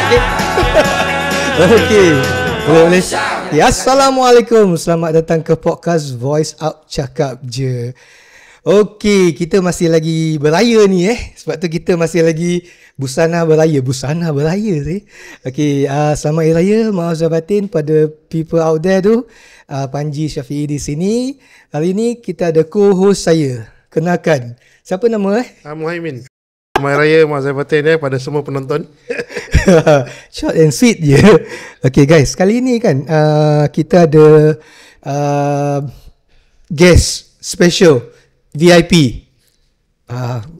Okay. Okay. Boleh. Ya, Assalamualaikum. Selamat datang ke podcast Voice Out Cakap Je. Okey, kita masih lagi beraya ni sebab tu kita masih lagi busana beraya sih. Okey, selamat hari raya, maaf zahir batin pada people out there tu. Panji Syafi'i di sini. Hari ni kita ada co-host saya. Kenalkan. Siapa nama Muhaimin. Selamat hari raya, maaf zahir batin pada semua penonton. Short and sweet je. Okay guys, kali ni kan kita ada guest special VIP.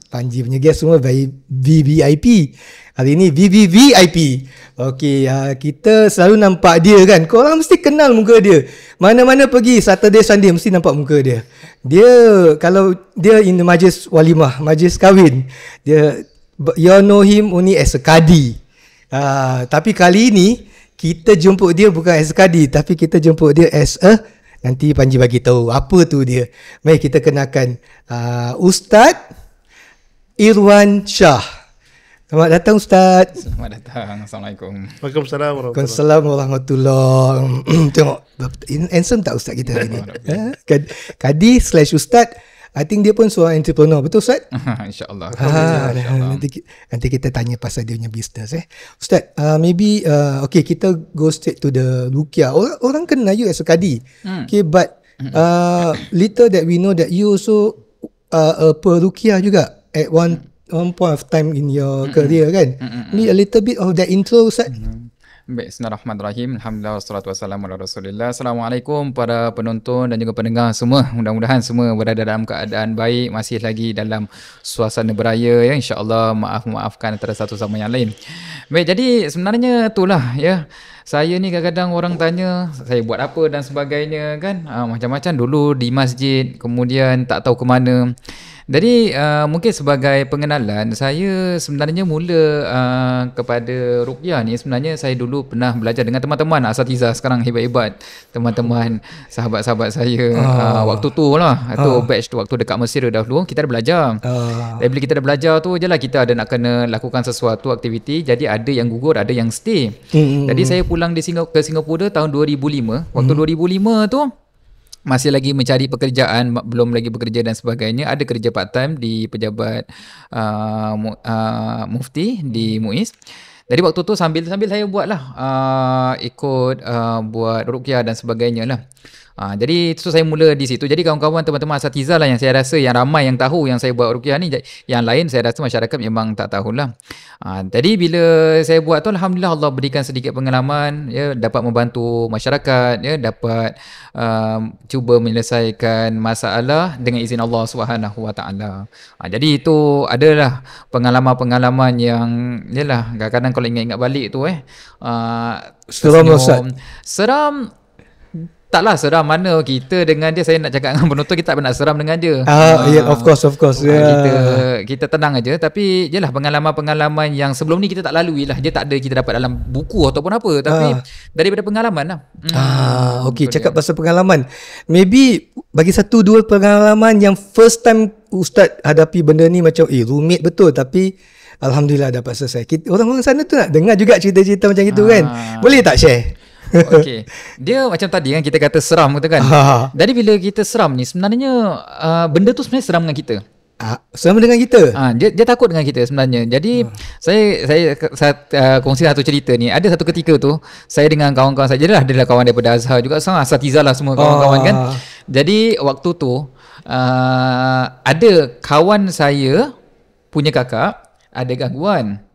Panji punya guest semua VVIP. Hari ni VVVIP. Okay, kita selalu nampak dia kan. Korang mesti kenal muka dia. Mana-mana pergi Saturday Sunday mesti nampak muka dia. Dia kalau dia in the majlis walimah, majlis kahwin, dia you know him only as a kadi. Tapi kali ni kita jemput dia bukan as a kadi, tapi kita jemput dia as a, nanti Panji bagi tahu apa tu dia. Mari kita kenalkan Ustaz Irwan Shah. Selamat datang Ustaz. Selamat datang. Assalamualaikum. Waalaikumsalam warahmatullahi Waalaikumsalam warahmatullahi. Tengok handsome tak Ustaz kita hari ni? Kadi / Ustaz. I think dia pun seorang entrepreneur. Betul Ustaz? InsyaAllah. Nanti kita tanya pasal dia punya business Ustaz, maybe okay, kita go straight to the Ruqyah. Orang kenal you as a kadi. Okay, but little that we know that you also a peruqyah juga at one point of time in your career kan. Need a little bit of that intro Ustaz. Baik, bismillahirrahmanirrahim. Alhamdulillah wassalatu wassalamu ala Rasulillah. Assalamualaikum para penonton dan juga pendengar semua. Mudah-mudahan semua berada dalam keadaan baik, masih lagi dalam suasana beraya insya-Allah. Maafkan antara satu sama yang lain. Baik, jadi sebenarnya itulah saya ni kadang-kadang orang tanya saya buat apa dan sebagainya kan. Macam-macam dulu di masjid, kemudian tak tahu ke mana. Jadi mungkin sebagai pengenalan, saya sebenarnya mula kepada Ruqyah ni, sebenarnya saya dulu pernah belajar dengan teman-teman asatizah sekarang hebat-hebat, teman-teman sahabat-sahabat saya waktu tu lah, atau batch tu waktu dekat Mesir dahulu kita dah belajar. Dan bila kita dah belajar tu je lah kita ada nak kena lakukan sesuatu aktiviti, jadi ada yang gugur, ada yang stay. Jadi saya pulang ke Singapura tahun 2005. Waktu 2005 tu masih lagi mencari pekerjaan, belum lagi bekerja dan sebagainya. Ada kerja part time di pejabat mufti di MUIS. Jadi waktu tu sambil saya buatlah ikut buat ruqyah dan sebagainya lah. Jadi itu saya mula di situ. Jadi kawan-kawan, teman-teman asatizah lah yang saya rasa yang ramai yang tahu yang saya buat ruqyah ni. Yang lain saya rasa masyarakat memang tak tahulah. Jadi bila saya buat tu, alhamdulillah Allah berikan sedikit pengalaman, dapat membantu masyarakat, dapat cuba menyelesaikan masalah dengan izin Allah Subhanahu Wa Taala. Jadi itu adalah pengalaman-pengalaman yang kadang-kadang kalau ingat-ingat balik tu seram Ustaz. Seram. Taklah seram mana kita dengan dia. Saya nak cakap dengan penonton, kita tak pernah seram dengan dia. Of course. Kita tenang aja. Tapi jelah pengalaman-pengalaman yang sebelum ni kita tak lalui lah. Dia tak ada kita dapat dalam buku ataupun apa. Tapi daripada pengalaman lah. Okay, cakap pasal pengalaman. Maybe bagi 1-2 pengalaman yang first time Ustaz hadapi benda ni macam rumit betul, tapi alhamdulillah dapat selesai. Orang-orang sana tu nak dengar juga cerita-cerita macam itu kan. Boleh tak share? Okey. Dia macam tadi kan kita kata seram gitu kan. Jadi bila kita seram ni sebenarnya benda tu sebenarnya seram dengan kita. Seram dengan kita? Dia takut dengan kita sebenarnya. Jadi saya kongsi satu cerita ni. Ada satu ketika tu saya dengan kawan-kawan saya, adalah kawan daripada Azhar juga, asatizah lah semua kawan-kawan kan. Jadi waktu tu ada kawan saya punya kakak ada gangguan.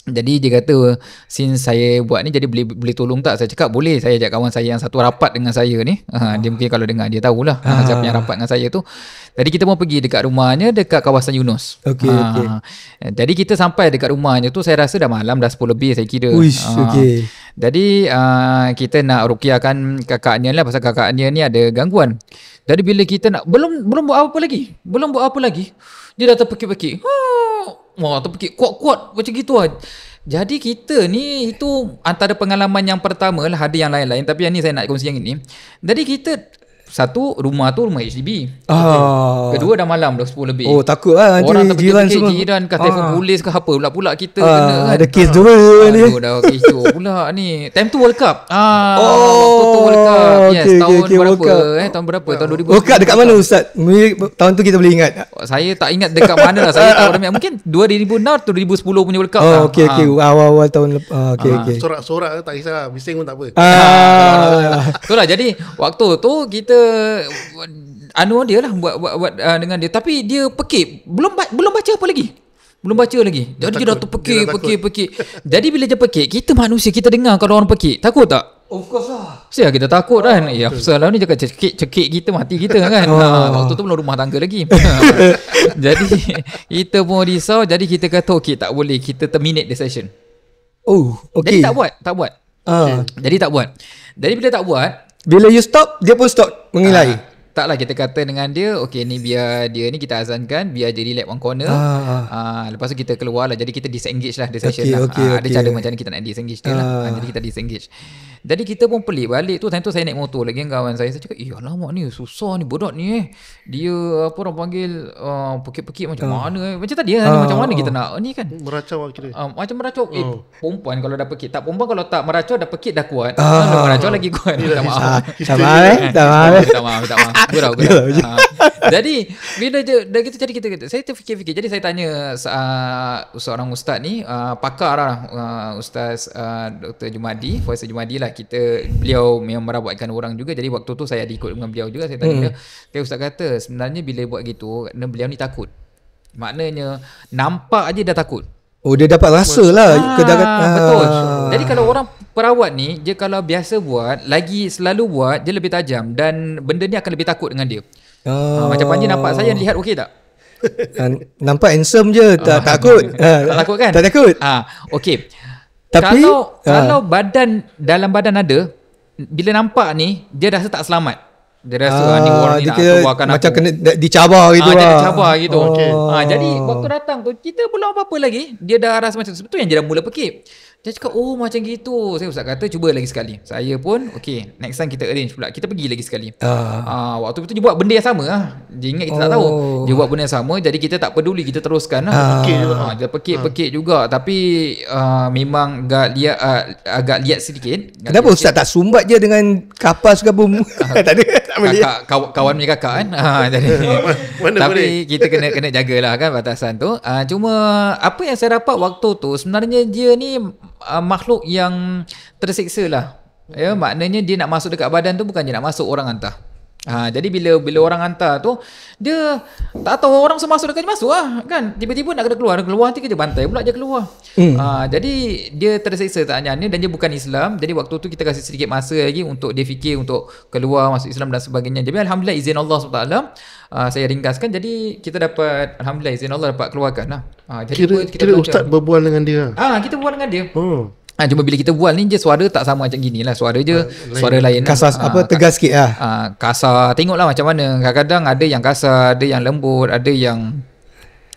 Jadi dia kata, since saya buat ni, jadi boleh tolong tak? Saya cakap boleh. Saya ajak kawan saya yang satu rapat dengan saya ni. Dia mungkin kalau dengar dia tahulah siapa yang rapat dengan saya tu. Jadi kita mau pergi dekat rumahnya, dekat kawasan Yunus. Okay. Jadi kita sampai dekat rumahnya tu, saya rasa dah malam, dah 10 lebih saya kira. Okay. Jadi kita nak ruqyahkan kakaknya lah, pasal kakaknya ni ada gangguan. Jadi bila kita nak, belum buat apa lagi, dia dah terpekik-pekik. Terpekik kuat-kuat macam gitu lah. Jadi kita ni, itu antara pengalaman yang pertama lah. Ada yang lain-lain, tapi yang ni saya nak kongsi yang ini. Jadi kita satu, rumah tu rumah HDB. Kedua dah malam dah 10 lebih. Oh takut lah nanti Orang jiran semua. jiran kata telefon polis ke apa, pula kita kena kan. Ada kes dua ni. Aduh dah kecoh pula ni. Time tu World Cup. Waktu tu World Cup. Yes, tahun berapa? Tahun berapa? Tahun 2000. World Cup dekat mana Ustaz? Tahun tu kita boleh ingat. Saya tak ingat dekat mana lah. Saya tahu mungkin 2006 atau 2010 punya World Cup lah. Okey. Awal-awal tahun okey. Sorak-sorak tak kisah, bising pun tak apa. Itulah jadi waktu tu kita dia lah buat dengan dia, tapi dia pekik belum baca apa lagi. Jadi dia dah terpekik. Jadi bila dia pekik, kita manusia, kita dengar kalau orang pekik, takut tak? Of course lah. Siapa kita takut kan? Ya pasal ni cakap cekik kita mati kita kan. Waktu tu belum rumah tangga lagi. Jadi kita pun risau, jadi kita kata okey tak boleh, kita terminate the session. Okey. Jadi tak buat. Jadi tak buat. Jadi bila tak buat, bila you stop, dia pun stop mengilai. Taklah kita kata dengan dia, okey ni biar dia ni kita azankan, biar dia relax one corner. Lepas tu kita keluar lah. Jadi kita disengage lah the session lah. Ada cara macam ni kita nak disengage dia lah. Jadi kita disengage. Jadi kita pun pelik balik tu. Time tu saya naik motor lagi dengan kawan saya. Saya cakap, alamak ni susah ni budak ni Dia apa orang panggil pekik-pekik macam mana macam tadi macam mana kita nak ni kan. Meracau kira. Macam meracau. Perempuan kalau dah pekik, tak perempuan kalau tak meracau dah pekik dah kuat. Kalau meracau lagi kuat. Minta maaf. Tak maaf. Gurau. Jadi bila dah gitu, jadi kita saya terfikir-fikir. Jadi saya tanya seorang ustaz ni, pakar lah, Ustaz Dr. Jumadi, Faisal Jumadi lah. Beliau memang merawatkan orang juga. Jadi waktu tu saya ada ikut dengan beliau juga. Saya tanya dia, ustaz kata sebenarnya bila buat gitu, kerana beliau ni takut. Maknanya nampak aje dah takut. Dia dapat rasa lah. Betul. Jadi kalau orang perawat ni, dia kalau biasa buat, lagi selalu buat, dia lebih tajam dan benda ni akan lebih takut dengan dia. Macam Panji nampak saya lihat okey tak? Nampak handsome je, tak takut. Tak takut kan? Tak takut. Okey. Tapi kalau dalam badan ada, bila nampak ni, dia rasa tak selamat. Dia rasa ni orang ni nak keluarkan macam aku. kena dicabar gitu Dia dicabar gitu. Okay. Jadi waktu datang tu, kita belum apa-apa lagi, dia dah rasa macam tu yang dia dah mula pekik. Dia cakap, macam gitu. Saya ustaz kata, cuba lagi sekali. Saya pun, okay, next time kita arrange pula. Kita pergi lagi sekali. Waktu itu dia buat benda yang sama lah. Dia ingat kita tak tahu. Dia buat benda yang sama, jadi kita tak peduli, kita teruskan lah. Dia pekik juga. Tapi memang agak liat sedikit. Kenapa ustaz tak sumbat je dengan kapas ke apa? Tak ada. Kawan punya kakak kan. Tapi kita kena jagalah kan batasan tu. Cuma apa yang saya dapat waktu tu, sebenarnya dia ni makhluk yang tersiksa lah. Maknanya dia nak masuk dekat badan tu bukan dia nak masuk, orang hantar. Jadi bila orang hantar tu, dia tak tahu orang semua masuk dekat dia masuk lah kan. Tiba-tiba nak kena keluar nanti dia bantai pula dia keluar. Jadi dia tersiksa tak hanya dan dia bukan Islam. Jadi waktu tu kita kasih sedikit masa lagi untuk dia fikir untuk keluar masuk Islam dan sebagainya. Jadi alhamdulillah izin Allah SWT, saya ringkaskan, jadi kita dapat, alhamdulillah izin Allah dapat keluarkan lah. Jadi kira ustaz berbual dengan dia. Kita berbual dengan dia. Cuma bila kita bual ni je, suara tak sama macam gini lah. Suara je suara lain kasar lah. Tegas sikit lah. Kasar, tengoklah macam mana. Kadang-kadang ada yang kasar, ada yang lembut, ada yang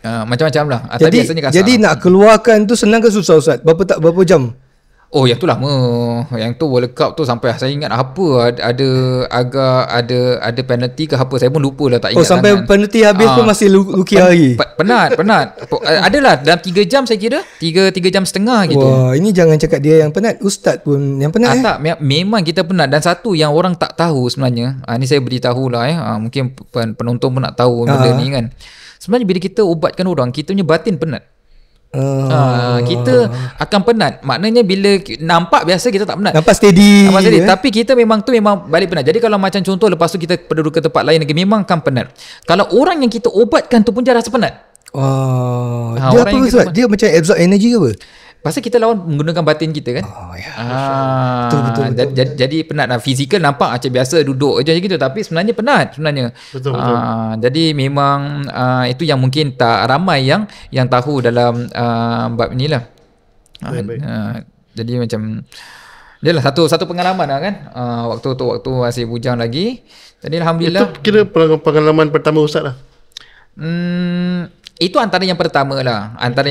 macam-macam lah. Tapi biasanya kasar. Jadi nak keluarkan tu senang ke susah ustaz? Berapa jam? Yang tu lama. Yang tu World Cup tu sampai saya ingat apa, ada penalty ke apa, saya pun lupa lah, tak ingat sampai sangat. penalty habis pun masih lukis lagi. Penat. Adalah dalam 3 jam saya kira, 3 jam setengah gitu. Wah, ini jangan cakap dia yang penat, ustaz pun yang penat. Tak, memang kita penat. Dan satu yang orang tak tahu sebenarnya, ni saya beritahu lah mungkin penonton pun nak tahu benda ni kan. Sebenarnya bila kita ubatkan orang, kita punya batin penat. Kita akan penat. Maknanya bila nampak biasa kita tak penat, nampak steady. Tapi kita memang balik penat. Jadi kalau macam contoh lepas tu kita perlu ke tempat lain lagi, memang akan penat. Kalau orang yang kita ubatkan tu pun dia rasa penat. Dia apa Ustaz? Dia macam absorb energy ke apa? Pasal kita lawan menggunakan batin kita kan. Betul. Jadi penat lah. Fizikal nampak macam biasa duduk je gitu, tapi sebenarnya penat sebenarnya. Betul. Jadi memang itu yang mungkin tak ramai yang tahu dalam bab inilah. Jadi macam dia lah satu pengalaman lah kan. Waktu masih bujang lagi. Jadi alhamdulillah. Itu kira pengalaman pertama ustaz lah. Itu antara yang pertama lah. Antara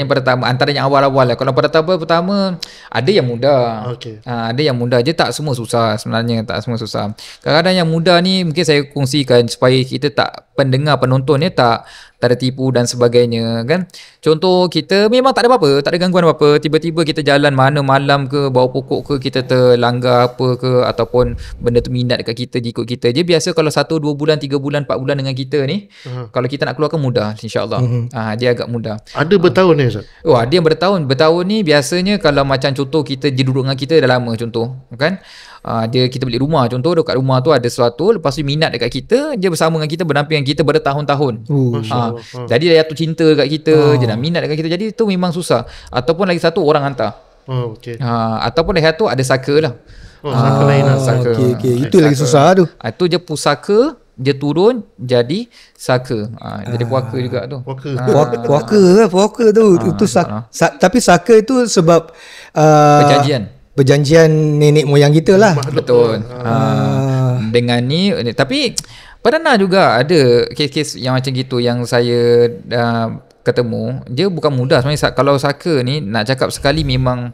yang awal-awal lah. Kalau pertama ada yang mudah. Okey. Ada yang mudah je, tak semua susah sebenarnya, tak semua susah. Kadang-kadang yang mudah ni mungkin saya kongsikan supaya kita pendengar penonton ni tak tertipu dan sebagainya kan. Contoh kita memang tak ada apa-apa, tak ada gangguan apa-apa, tiba-tiba kita jalan mana malam ke, bawah pokok ke, kita terlanggar apa ke, ataupun benda tu minat dekat kita, ikut kita je. Biasa kalau 1, 2 bulan, 3 bulan, 4 bulan dengan kita ni, kalau kita nak keluarkan mudah insya-Allah. Dia agak mudah. Ada bertahun ni Ustaz? Ada yang bertahun. Bertahun ni biasanya kalau macam contoh kita dia duduk dengan kita dah lama contoh kan. Kita beli rumah contoh, dekat rumah tu ada sesuatu, lepas tu minat dekat kita, dia bersama dengan kita, berdamping dengan kita bertahun-tahun. Jadi dia jatuh cinta dekat kita, dia dah minat dekat kita. Jadi tu memang susah. Ataupun lagi satu orang hantar. Okey. Ataupun lagi satu ada saka lah. Saka lain lah. Saka. Okey. Itu lagi susah tu. Itu je pusaka, dia turun jadi saka. Jadi puaka juga tu. Puaka tu. Itu tapi saka itu sebab perjanjian nenek moyang kita lah. Betul. Dengan ni, tapi pernah juga ada kes-kes yang macam gitu yang saya ketemu. Dia bukan mudah sebenarnya. Kalau saka ni nak cakap sekali memang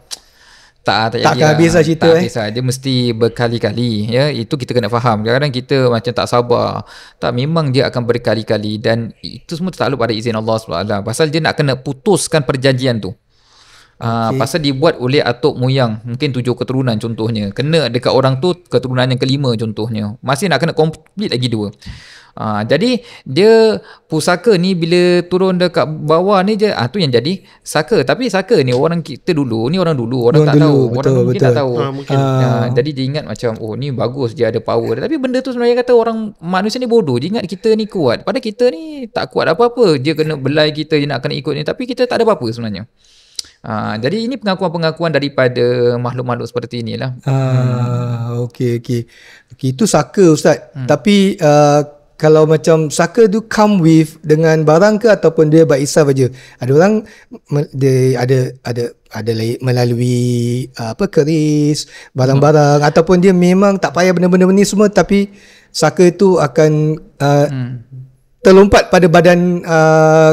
tak habis lah cerita. Tak habis lah. Dia mesti berkali-kali ya. Itu kita kena faham. Kadang-kadang kita macam tak sabar. Tak, memang dia akan berkali-kali, dan itu semua takluk pada izin Allah SWT. Pasal dia nak kena putuskan perjanjian tu. Pasal dibuat oleh atuk moyang, mungkin 7 keturunan contohnya, kena dekat orang tu keturunan yang kelima contohnya, masih nak kena complete lagi 2. Jadi dia pusaka ni bila turun dekat bawah ni je, tu yang jadi saka. Tapi saka ni orang kita dulu, ni orang tak tahu. Orang mungkin tak tahu. Jadi dia ingat macam ni bagus, dia ada power. Tapi benda tu sebenarnya kata orang manusia ni bodoh. Dia ingat kita ni kuat. Padahal kita ni tak kuat apa-apa. Dia kena belai kita, dia nak kena ikut ni. Tapi kita tak ada apa-apa sebenarnya. Jadi ini pengakuan-pengakuan daripada makhluk-makhluk seperti inilah. Okey. Itu saka Ustaz. Tapi kalau macam saka tu come with dengan barang ke ataupun dia baisaf aja? Ada orang dia ada melalui keris, barang-barang, ataupun dia memang tak payah benda-benda ni semua, tapi saka itu akan terlompat pada badan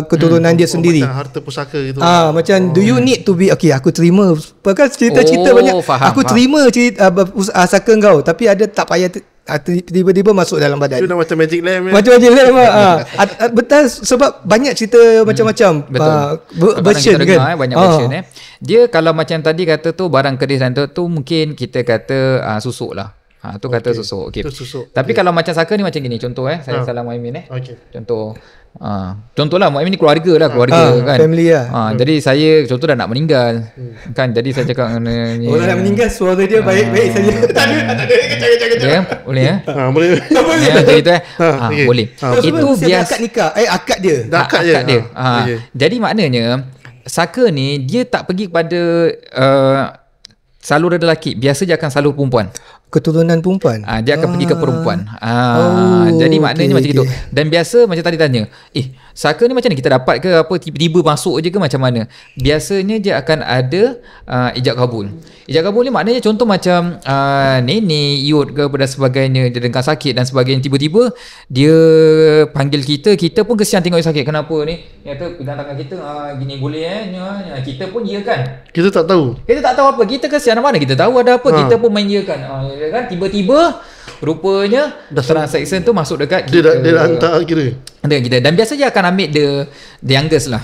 keturunan dia sendiri. Macam harta pusaka gitu. Macam do you need to be aku terima. Pasal cerita-cerita banyak. Aku terima cerita saka kau, tapi ada tak payah tiba-tiba masuk dalam badan. Itu dah macam magic lamp. Macam magic lamp. Betul, sebab banyak cerita macam-macam. Version kita kan. Banyak version. Dia kalau macam tadi kata tu barang keris dan tu mungkin kita kata susuk lah. Tu kata susuk. Okey. Tapi kalau macam saka ni macam gini contoh saya salam Muhammad Contoh contohlah Muhammad ni keluarga kan. Family lah. Jadi saya contoh dah nak meninggal kan. Jadi saya cakap ni orang nak meninggal suara dia baik-baik saja. Tak ada. Boleh boleh. Macam itu boleh. Itu biasa akad nikah. Akad dia. Akad dia. Jadi maknanya saka ni dia tak pergi kepada saluran lelaki, biasa dia akan salur perempuan. Keturunan perempuan. Dia akan pergi ke perempuan. Jadi maknanya macam itu. Dan biasa macam tadi tanya, saka ni macam ni kita dapat ke apa, tiba-tiba masuk je ke macam mana? Biasanya dia akan ada ijab kabul. Ijab kabul ni maknanya contoh macam nenek, iut ke dan sebagainya, dia dengan sakit dan sebagainya, tiba-tiba dia panggil kita pun kesian tengok dia sakit. Kenapa ni? Dia kata pegang tangan kita, gini boleh kita pun ya kan. Kita tak tahu apa. Kita kesian, mana kita tahu ada apa. Kita pun main ya kan. Kan tiba-tiba rupanya transaction tu masuk dekat kita. Dia dah hantar kira dekat kita. Dan biasa dia akan ambil the youngest lah,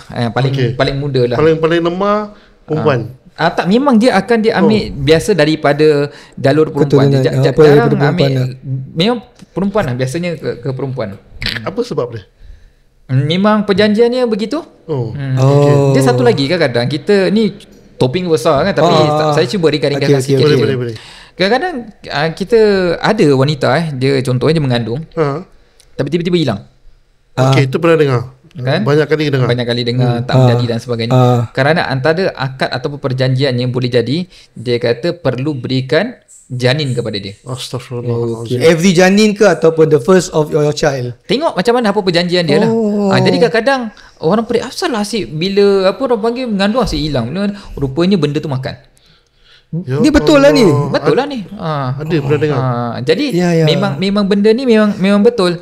paling muda lah, paling lemah perempuan. Tak, memang dia akan ambil biasa daripada jalur perempuan. Jarang ambil memang perempuan lah, biasanya ke perempuan. Apa sebab dia? Memang perjanjiannya begitu. Dia satu lagi kadang-kadang kita ni toping besar kan, tapi saya cuba ringkas sikit. Boleh. Kadang-kadang kita ada wanita dia contohnya dia mengandung, tapi tiba-tiba hilang. Itu pernah dengar kan? Banyak kali dengar tak menjadi dan sebagainya. Kerana antara akad ataupun perjanjian yang boleh jadi, dia kata perlu berikan janin kepada dia. Astaghfirullah. Every janin ke ataupun the first of your child? Tengok macam mana apa perjanjian dia lah. Jadi kadang-kadang orang perik, asal asyik bila orang panggil mengandung asyik hilang. Rupanya benda tu makan. Ni betul lah ni. Betul lah ni. Ada pernah dengar. Jadi memang benda ni memang betul.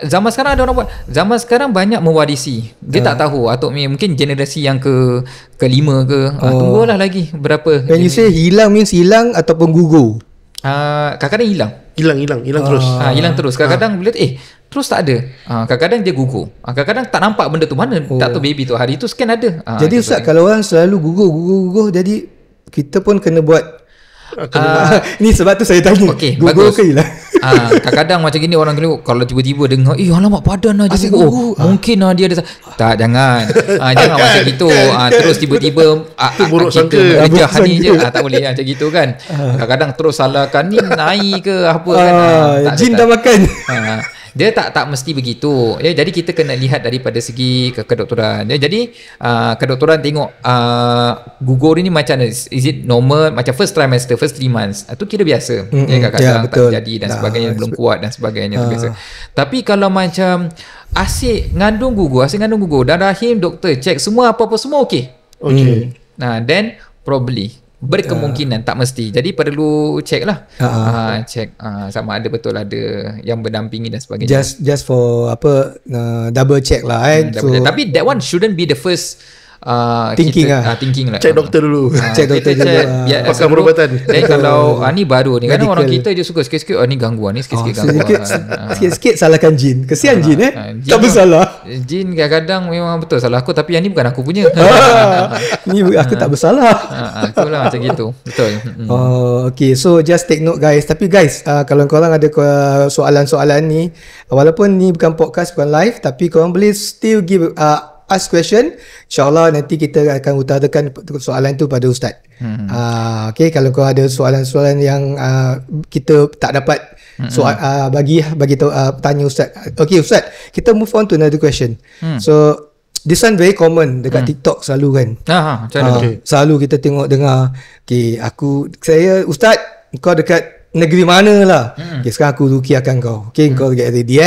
zaman sekarang ada orang buat. Zaman sekarang banyak mewarisi. Dia tak tahu atau mungkin generasi yang kelima ke. Tunggulah lagi berapa. When you say hilang means hilang ataupun gugur? Kadang-kadang hilang. Hilang terus. Hilang terus. Kadang-kadang bila terus tak ada. Kadang-kadang dia gugur. Kadang-kadang tak nampak benda tu mana. Tak tahu baby tu hari tu scan ada. Jadi Ustaz, kalau orang selalu gugur, jadi kita pun kena buat ni sebab tu saya tanya. Gugur ke hilang? Kadang-kadang macam gini orang kalau tiba-tiba dengar alamak padan lah je gugur. Mungkin dia ada. Tak, jangan. Jangan macam gitu. Terus tiba-tiba buruk kita sangka. kerja ni je. Tak boleh macam gitu kan. Kadang-kadang terus salahkan ni naik ke apa kan. Jin dah makan. Dia tak mesti begitu. Jadi kita kena lihat daripada segi kedoktoran. Jadi kedoktoran tengok gugur ni macam mana. Is it normal? Macam first trimester, first 3 months. Itu kira biasa. Kadang-kadang tak jadi dan sebagainya, belum kuat dan sebagainya. Itu biasa. Tapi kalau macam asyik ngandung gugur dan rahim doktor check semua apa-apa semua okey. Then probably berkemungkinan tak mesti. Jadi perlu check lah. Check sama ada betul ada yang berdampingi dan sebagainya. Just for double check lah kan. Tapi that one shouldn't be the first thinking lah. Check doktor dulu. Check doktor dulu. Pakai perubatan. Dan kalau ni baru ni kan orang kita je suka sikit-sikit ni gangguan ni sikit-sikit gangguan. Sikit-sikit salahkan jin. Kesian jin tak bersalah. Jin kadang-kadang memang betul salah aku, tapi yang ni bukan aku punya. Ni aku tak bersalah. Itulah macam gitu. Betul. Okay, so just take note guys. Tapi guys, kalau korang ada soalan-soalan ni, walaupun ni bukan podcast, bukan live, tapi korang boleh still give ask question. InsyaAllah nanti kita akan utarakan soalan tu pada Ustaz. Okay, kalau kau ada soalan-soalan yang kita tak dapat bagi tahu, tanya Ustaz. Okay Ustaz, kita move on to another question. So this one very common dekat TikTok selalu kan. Macam mana? Selalu kita dengar. Okay, saya Ustaz, kau dekat negeri mana lah. Okay, sekarang aku rukiahkan kau. Okay, kau get ready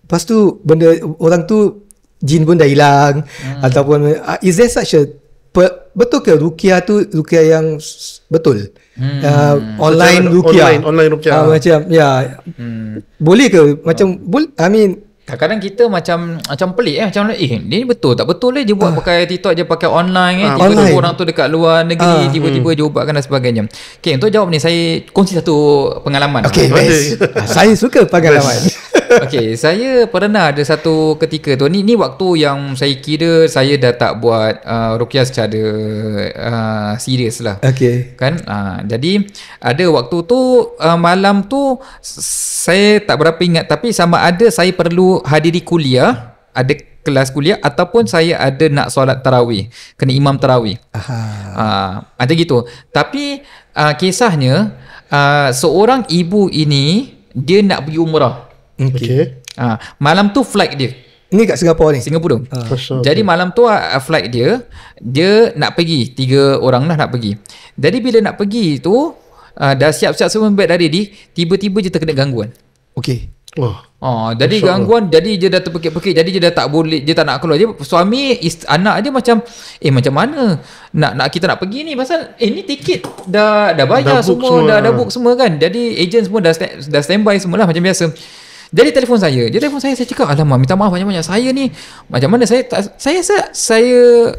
Lepas tu benda orang tu jin pun dah hilang. Ataupun is there such a betul ke ruqyah tu ruqyah yang betul? Online ruqyah. Online ruqyah. Macam boleh ke? Macam I mean kadang-kadang kita macam pelik macam ni betul tak betul dia buat pakai TikTok je, pakai online tiba-tiba orang tu dekat luar negeri tiba-tiba dia ubatkan dan sebagainya. Okay, untuk jawab ni saya kongsi satu pengalaman. Okay, best. Saya suka pengalaman. Okay, saya pernah ada satu ketika tu ni waktu yang saya kira saya dah tak buat ruqyah secara serius lah. Okay. Kan jadi ada waktu tu malam tu saya tak berapa ingat, tapi sama ada saya perlu hadiri kuliah, ada kelas kuliah, ataupun saya ada nak solat tarawih, kena imam tarawih. Macam gitu. Tapi kisahnya seorang ibu ini dia nak pergi umrah. Okay. Malam tu flight dia. Ini kat Singapura ni? Singapura. Jadi malam tu flight dia nak pergi, 3 orang lah nak pergi. Jadi bila nak pergi tu dah siap-siap semua beg dah ready, tiba-tiba je terkena gangguan. Okay. Jadi gangguan, jadi dia dah terpekik-pekik, jadi dia dah tak boleh, dia tak nak keluar. Dia suami anak dia macam macam mana nak kita nak pergi ni, pasal ni tiket dah bayar semua, dah book semua kan. Jadi agent semua dah standby semualah macam biasa. Jadi telefon saya cakap, alamak minta maaf banyak-banyak, saya ni macam mana, saya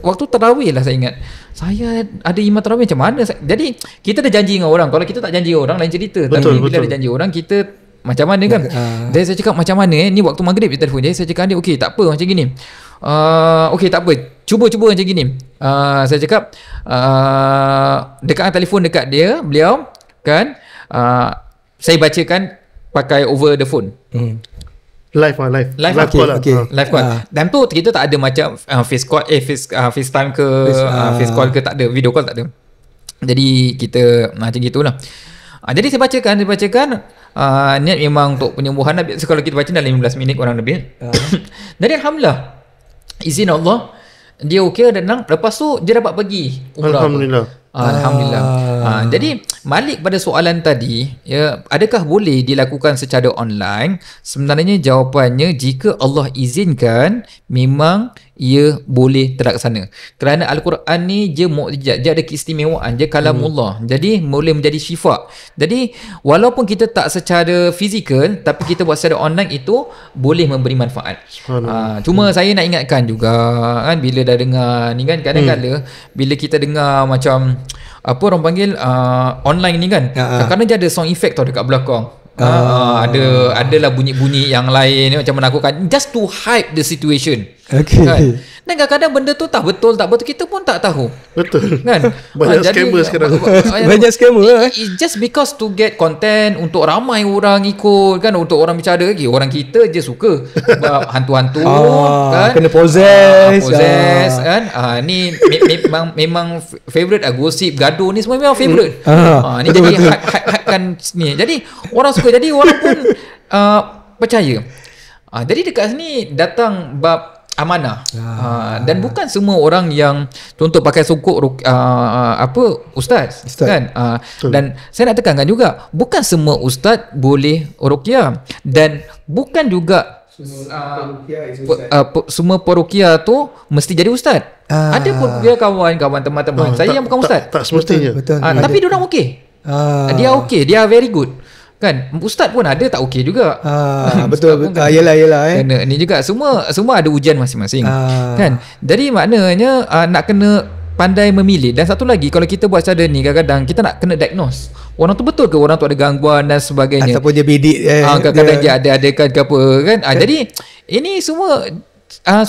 waktu tarawih lah saya ingat, saya ada imam tarawih macam mana. Jadi kita dah janji dengan orang, kalau kita tak janji orang lain cerita. Tapi bila ada janji orang, kita macam mana kan. Jadi saya cakap macam mana ni waktu maghrib dia telefon. Jadi saya cakap dia okey tak apa macam gini. Okey tak apa, cuba macam gini. Saya cakap dekat telefon dekat beliau kan, saya bacakan pakai over the phone. Live call lah. Live call. Dan tu kita tak ada macam face call, FaceTime ke face call ke, tak ada, video call tak ada. Jadi kita macam gitulah. Jadi saya bacakan niat memang untuk penyembuhan. So, kalau kita baca dalam 15 minit kurang lebih. Jadi alhamdulillah, izin Allah dia okey dan lepas tu dia dapat pergi umrah. Alhamdulillah. Jadi balik pada soalan tadi, ya, adakah boleh dilakukan secara online? Sebenarnya jawapannya, jika Allah izinkan, memang ia boleh terlaksana. Kerana Al-Quran ni dia mukjizat, dia ada keistimewaan, dia kalamullah. Jadi boleh menjadi syifa. Jadi walaupun kita tak secara fizikal, tapi kita buat secara online, itu boleh memberi manfaat. Cuma saya nak ingatkan juga kan, bila dah dengar ni kan, kadang-kadang bila kita dengar macam apa orang panggil online ni kan, kadang-kadang dia ada sound effect tau dekat belakang. Adalah bunyi-bunyi yang lain macam menakutkan, just to hype the situation. Kan? Dan kadang-kadang benda tu tak betul, kita pun tak tahu. Betul. Kan? Banyak scammer sekarang. Banyak scammer. It's just because to get content, untuk ramai orang ikut kan, untuk orang bicara lagi. Orang kita je suka sebab hantu-hantu kan, kena possess kan. Ni memang favorite gosip, gaduh ni semua memang favorite. Ni betul, jadi hype kan ni. Jadi orang suka, jadi orang pun percaya. Jadi dekat sini datang bab amanah. Dan bukan semua orang yang contoh pakai songkok ustaz kan. Dan saya nak tekankan juga, bukan semua ustaz boleh ruqyah, dan bukan juga semua peruqyah tu mesti jadi ustaz. Ada peruqyah kawan-kawan teman-teman saya yang bukan ustaz. Tak semestinya. Betul. Tapi dia orang okey. Dia okey, dia very good. Kan, ustaz pun ada tak okey juga. Betul. Yelah. Kena ni juga, semua ada ujian masing-masing. Kan? Jadi maknanya nak kena pandai memilih. Dan satu lagi, kalau kita buat secara ni, kadang-kadang kita nak kena diagnose. Orang tu betul ke orang tu ada gangguan dan sebagainya. Ataupun dia bidik. Kadang-kadang dia ada kan ke apa kan. Jadi ini semua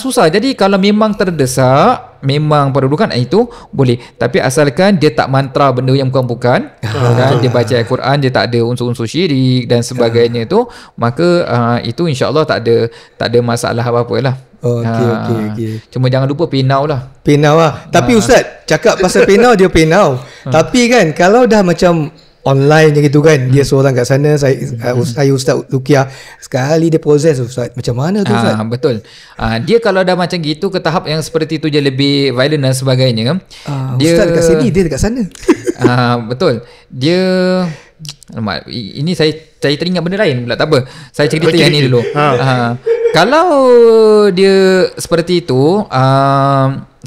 susah. Jadi kalau memang terdesak, memang perlukan itu boleh, tapi asalkan dia tak mantra benda yang bukan-bukan kan, dia baca Al-Quran, dia tak ada unsur-unsur syirik dan sebagainya tu, maka itu insya-Allah tak ada masalah apa-apa lah. Okey. Cuma jangan lupa penau lah. Tapi ustaz cakap pasal penau, dia penau. Tapi kan kalau dah macam online je gitu kan, dia seorang kat sana, saya Ustaz Ruqyah, sekali dia proses ustaz, macam mana tu ustaz? Betul. Dia kalau dah macam gitu ke tahap yang seperti tu, je lebih violent dan sebagainya, dia ustaz dekat sini, dia dekat sana. Betul. Dia ini saya teringat benda lain pula, tak apa. Saya cerita yang ni dulu. Kalau dia seperti itu,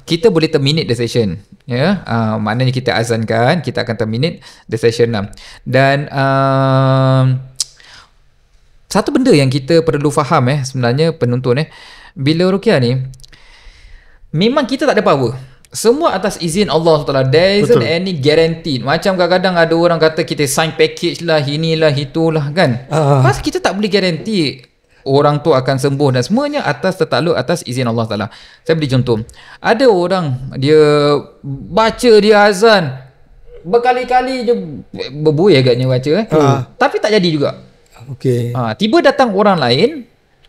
kita boleh terminate the session. Ya, maknanya kita azankan, kita akan terminate the session lah. Dan satu benda yang kita perlu faham sebenarnya penonton bila ruqyah ni, memang kita tak ada power. Semua atas izin Allah SWT. There isn't any guaranteed. Macam kadang-kadang ada orang kata kita sign package lah, inilah, itulah kan. Pasal kita tak boleh guarantee orang tu akan sembuh, dan semuanya tertakluk atas izin Allah Ta'ala. Saya beri contoh. Ada orang dia baca, dia azan berkali-kali je, berbuih agaknya baca tapi tak jadi juga. Tiba datang orang lain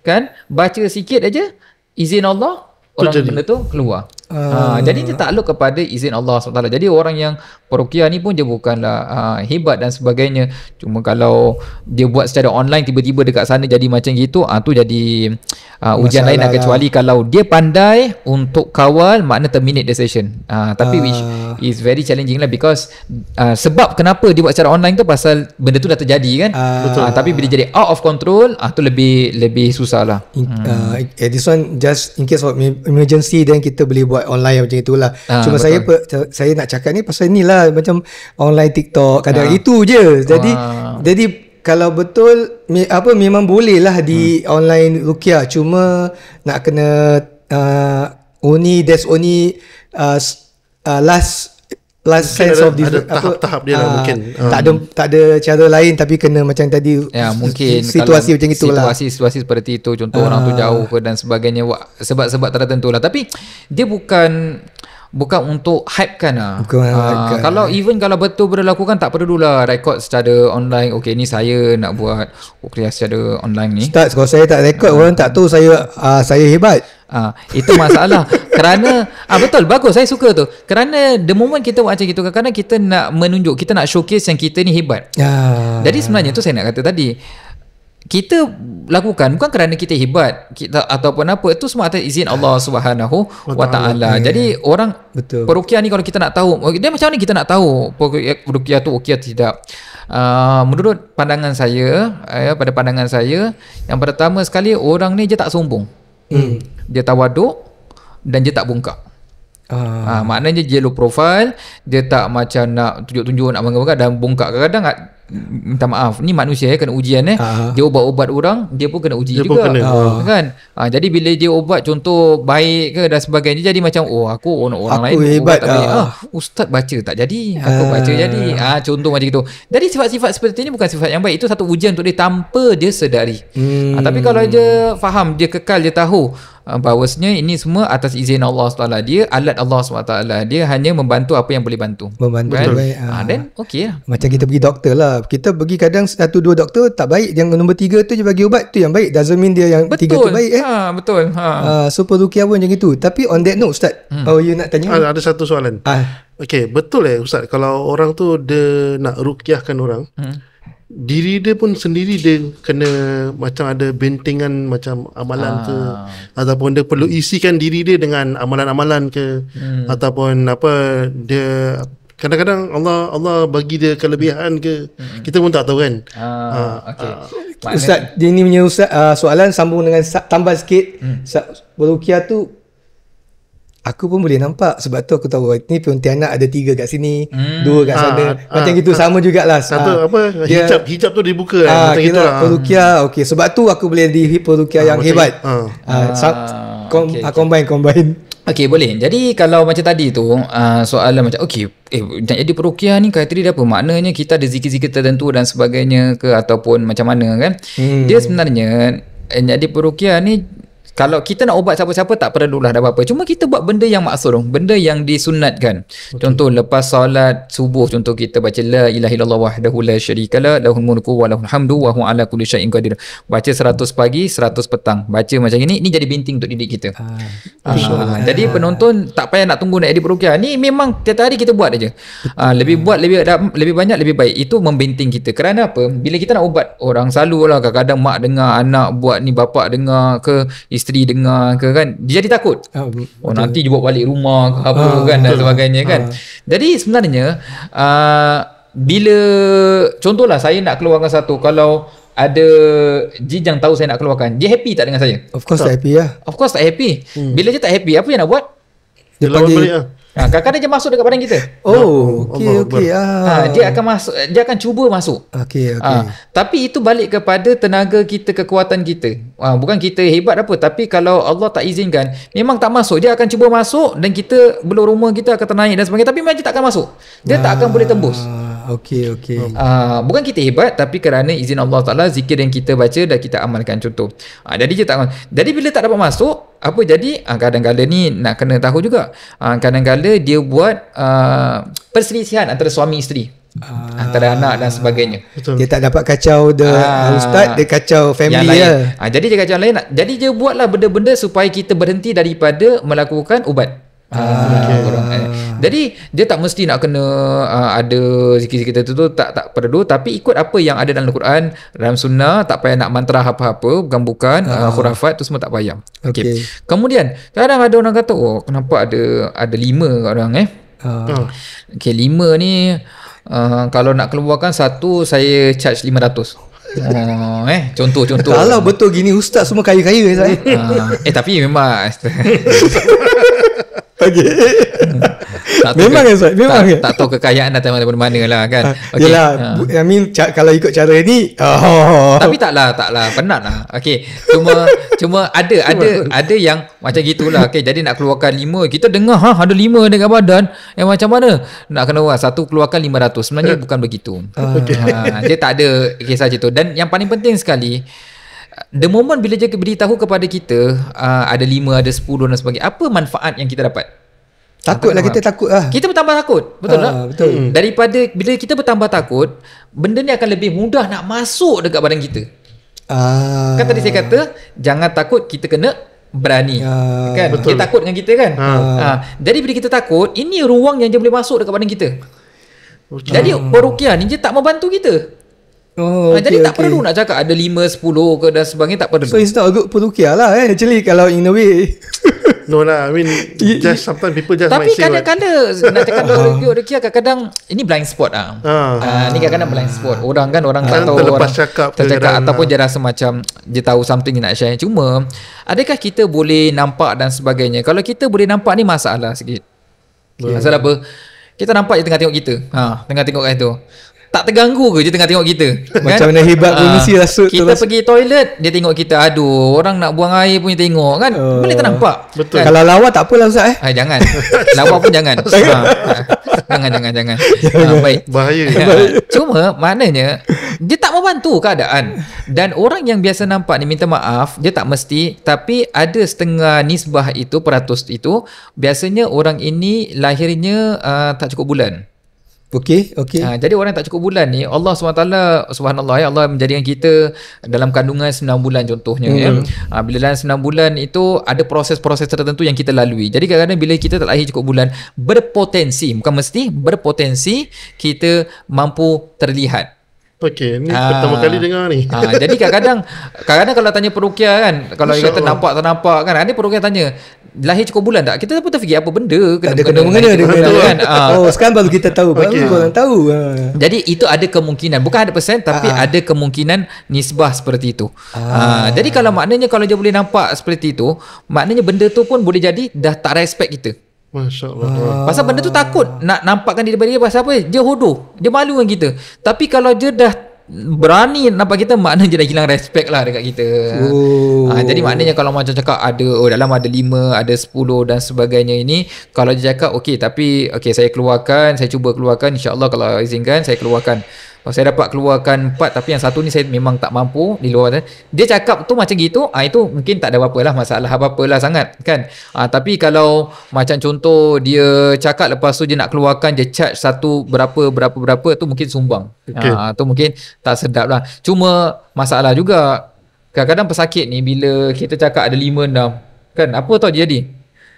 kan, baca sikit aja, izin Allah, orang benda tu keluar. Jadi dia takluk kepada izin Allah SWT. Jadi orang yang peruqyah ni pun dia bukanlah hebat dan sebagainya. Cuma kalau dia buat secara online, tiba-tiba dekat sana jadi macam gitu, tu jadi ujian lain lah. Kecuali kalau dia pandai untuk kawal, makna terminate the session. Tapi which is very challenging lah, because sebab kenapa dia buat secara online tu pasal benda tu dah terjadi kan. Tapi bila jadi out of control, tu lebih susah lah. This one just in case of emergency, then kita boleh buat online macam itulah. Cuma saya nak cakap ni pasal inilah, macam online TikTok kadang itu je. Jadi kalau betul memang boleh lah di online ruqyah, cuma nak kena there's only last sense of this, tahap-tahap dia lah mungkin. Tak ada cara lain, tapi kena macam tadi mungkin situasi macam itulah. Situasi seperti itu, contoh orang tu jauh ke dan sebagainya, sebab-sebab tertentu lah. Tapi dia bukan untuk hypekan lah. Kalau betul berlaku kan, tak perlulah rekod secara online. Okey, ni saya nak buat ruqyah secara online ni. Ustaz, kalau saya tak rekod, orang tak tahu saya hebat. Itu masalah. Kerana betul, bagus, saya suka tu. Kerana the moment kita buat macam gitu, kadang-kadang kita nak menunjuk, kita nak showcase yang kita ni hebat. Jadi sebenarnya tu saya nak kata tadi, kita lakukan bukan kerana kita hebat kita ataupun apa, itu semua atas izin Allah Subhanahu wa taala. Jadi orang Betul. peruqyah ni kalau kita nak tahu dia macam mana kita nak tahu peruqyah tu okey atau tidak. Menurut pandangan saya, pada pandangan saya, yang pertama sekali orang ni dia tak sombong. Dia tawaduk dan dia tak bongkak. Maknanya dia low profile, dia tak macam nak tunjuk-tunjuk nak bangga-bangga dan bongkak. Kadang-kadang minta maaf, ni manusia kena ujian dia ubat-ubat orang, dia pun kena uji dia juga kan. Jadi bila dia ubat contoh baik ke dan sebagainya, jadi macam aku orang lain hebat ustaz baca tak jadi, aku baca jadi. Contoh macam itu. Jadi sifat-sifat seperti ini bukan sifat yang baik. Itu satu ujian untuk dia tanpa dia sedari. Tapi kalau dia faham, dia kekal, dia tahu bahawasanya ini semua atas izin Allah SWT, dia alat Allah SWT, dia hanya membantu apa yang boleh bantu kan? Baik. Then okey lah. Macam kita pergi doktor lah, kita pergi kadang 1-2 doktor tak baik, yang nombor 3 tu je bagi ubat, tu yang baik, doesn't mean dia yang 3 tu baik betul. So peruqyah pun macam itu. Tapi on that note Ustaz, you nak tanya? Ada satu soalan. Okey, betul Ustaz, kalau orang tu dia nak ruqyahkan orang, diri dia pun sendiri dia kena macam ada bentengan macam amalan ke, ataupun dia perlu isikan diri dia dengan amalan-amalan ke, ataupun apa, dia kadang-kadang Allah bagi dia kelebihan ke, kita pun tak tahu kan. Okey. Ustaz, dia ni punya soalan sambung dengan tambah sikit. Peruqyah tu aku pun boleh nampak, sebab tu aku tahu ni Pontianak ada 3 kat sini, 2 kat sana, macam gitu. Sama jugalah satu hijab tu dibuka macam gitu lah. Peruqyah okey, sebab tu aku boleh di peruqyah yang hebat. Combine. Okey, boleh. Jadi kalau macam tadi tu soalan macam nak jadi peruqyah ni kriteria dia apa? Maknanya kita ada zikir-zikir tertentu dan sebagainya ke, ataupun macam mana kan? Dia sebenarnya jadi peruqyah ni, kalau kita nak ubat siapa-siapa tak perlulah dah apa-apa. Cuma kita buat benda yang maksur, benda yang disunatkan. Contoh lepas solat subuh, contoh kita baca la ilaha illallah wahdahu la syarikalah lahul mulku wa lahul hamdu wa huwa ala kulli syai'in qadir. Baca 100 pagi, 100 petang. Baca macam ini jadi binting untuk didik kita. Jadi penonton tak payah nak tunggu nak edit peruqyah. Ni memang tiap hari kita buat aja. Lebih banyak lebih baik. Itu membenting kita. Kerana apa? Bila kita nak ubat orang, selalulah kadang-kadang mak dengar, anak buat ni, bapak dengar ke, isteri dengar ke kan, dia jadi takut. Nanti dia bawa balik rumah ke apa kan dan sebagainya kan. Jadi sebenarnya bila contohlah saya nak keluarkan satu, kalau ada jin yang tahu saya nak keluarkan, dia happy tak dengan saya? Of course tak happy lah. Of course tak happy. Bila dia tak happy, apa yang nak buat? Dia lawan balik lah. Kadang-kadang dia masuk dekat badan kita. Okey. Dia akan masuk, dia akan cuba masuk. Okey. Tapi itu balik kepada tenaga kita, kekuatan kita. Bukan kita hebat apa, tapi kalau Allah tak izinkan, memang tak masuk. Dia akan cuba masuk dan kita belum rumah kita akan ternaik dan sebagainya, tapi memang dia tak akan masuk. Dia tak akan boleh tembus. Okey. Bukan kita hebat, tapi kerana izin Allah Taala, zikir yang kita baca dan kita amalkan, contoh. Jadi bila tak dapat masuk, apa jadi? Kadang-kadang ni nak kena tahu juga. Kadang-kadang dia buat perselisihan antara suami isteri, antara anak dan sebagainya. Betul. Dia tak dapat kacau ustaz, dia kacau family lah. Jadi dia kacau lain. Jadi dia buatlah benda-benda supaya kita berhenti daripada melakukan ubat. Jadi dia tak mesti nak kena ada zikir-zikir tertentu, tak perlu, tapi ikut apa yang ada dalam Al-Quran, dalam sunnah. Tak payah nak mantra apa-apa, bukan khurafat tu semua tak payah. Okay. Kemudian kadang ada orang kata, kenapa ada 5 orang Okay, 5 ni kalau nak keluarkan satu, saya charge 500. Contoh. Kalau betul gini ustaz semua kaya-kaya saya. Tapi memang memang tak tahu kekayaan datang dari mana lah kan. Yalah, I mean kalau ikut cara ni tapi taklah penat lah. Okey, cuma ada yang macam gitulah. Okey, jadi nak keluarkan 5, kita dengar ada 5 dekat badan, yang macam mana nak kena satu keluarkan 500. Sebenarnya bukan begitu. Dia tak ada kisah macam tu. Dan yang paling penting sekali, the moment bila dia beritahu kepada kita ada 5, ada 10 dan sebagainya, apa manfaat yang kita dapat? Kita takut lah. Kita bertambah takut. Betul tak? Betul. Daripada bila kita bertambah takut, benda ni akan lebih mudah nak masuk dekat badan kita. Kan tadi saya kata, jangan takut, kita kena berani. Kan? Betul. Dia takut dengan kita kan? Jadi bila kita takut, ini ruang yang dia boleh masuk dekat badan kita. Jadi peruqyah ni dia tak membantu kita. Jadi tak perlu nak cakap ada 5, 10 ke dan sebagainya, tak perlu. So it's not a good perukiah lah actually kalau in a way. No lah, I mean just sometimes people just Tapi might say kadang-kadang nak cakap rukiah kadang-kadang ini blind spot lah. Ni kadang-kadang blind spot. Orang tak tahu, terlepas orang cakap ataupun dia rasa macam dia tahu something dia nak share. Cuma adakah kita boleh nampak dan sebagainya? Kalau kita boleh nampak ni masalah sikit. Masalah apa? Kita nampak je tengah tengok kita. Tengah tengok kat situ. Tak terganggu ke je tengah tengok kita? Macam mana hebat polisi rasut. Kita pergi toilet, dia tengok kita. Aduh, orang nak buang air pun dia tengok kan. Boleh tak nampak? Betul. Kalau lawa tak apalah Ustaz Jangan. Lawa pun jangan. Jangan. Baik. Bahaya. Cuma maknanya dia tak membantu keadaan. Dan orang yang biasa nampak ni minta maaf, dia tak mesti, tapi ada setengah nisbah itu, peratus itu, biasanya orang ini lahirnya tak cukup bulan. Okey. Jadi orang yang tak cukup bulan ni, Allah SWT, subhanallah Allah menjadikan kita dalam kandungan 9 bulan contohnya bila dalam 9 bulan itu ada proses-proses tertentu yang kita lalui. Jadi kadang-kadang bila kita tak lahir cukup bulan, berpotensi, bukan mesti, berpotensi kita mampu terlihat. Okey, ni pertama kali dengar ni. Jadi kadang-kadang kalau tanya perukiah kan, kalau dia kata nampak tak nampak kan, ada perukiah tanya lahir cukup bulan tak? Kita pun terfikir apa benda kena mengena kan. Sekarang baru kita tahu, baru korang tahu. Jadi itu ada kemungkinan, bukan 100% tapi ada kemungkinan nisbah seperti itu. Jadi kalau maknanya kalau dia boleh nampak seperti itu, maknanya benda tu pun boleh jadi dah tak respect kita. Masya Allah. Pasal benda tu takut nak nampakkan diri dia, pasal apa? Dia hodoh, dia malu dengan kita. Tapi kalau dia dah berani nampak kita, maknanya dia dah hilang respect lah dekat kita. Jadi maknanya kalau macam cakap ada dalam ada 5, ada 10 dan sebagainya ini, kalau dia cakap tapi saya keluarkan, saya cuba keluarkan, insya-Allah kalau izinkan saya keluarkan. Kalau saya dapat keluarkan 4 tapi yang satu ni saya memang tak mampu di luar. Dia cakap tu macam gitu, itu mungkin tak ada apa-apa lah, masalah apa-apa lah sangat kan. Tapi kalau macam contoh dia cakap lepas tu dia nak keluarkan, dia charge satu berapa tu mungkin sumbang. Tu mungkin tak sedap lah. Cuma masalah juga kadang-kadang pesakit ni bila kita cakap ada 5, 6 kan, apa tau dia jadi?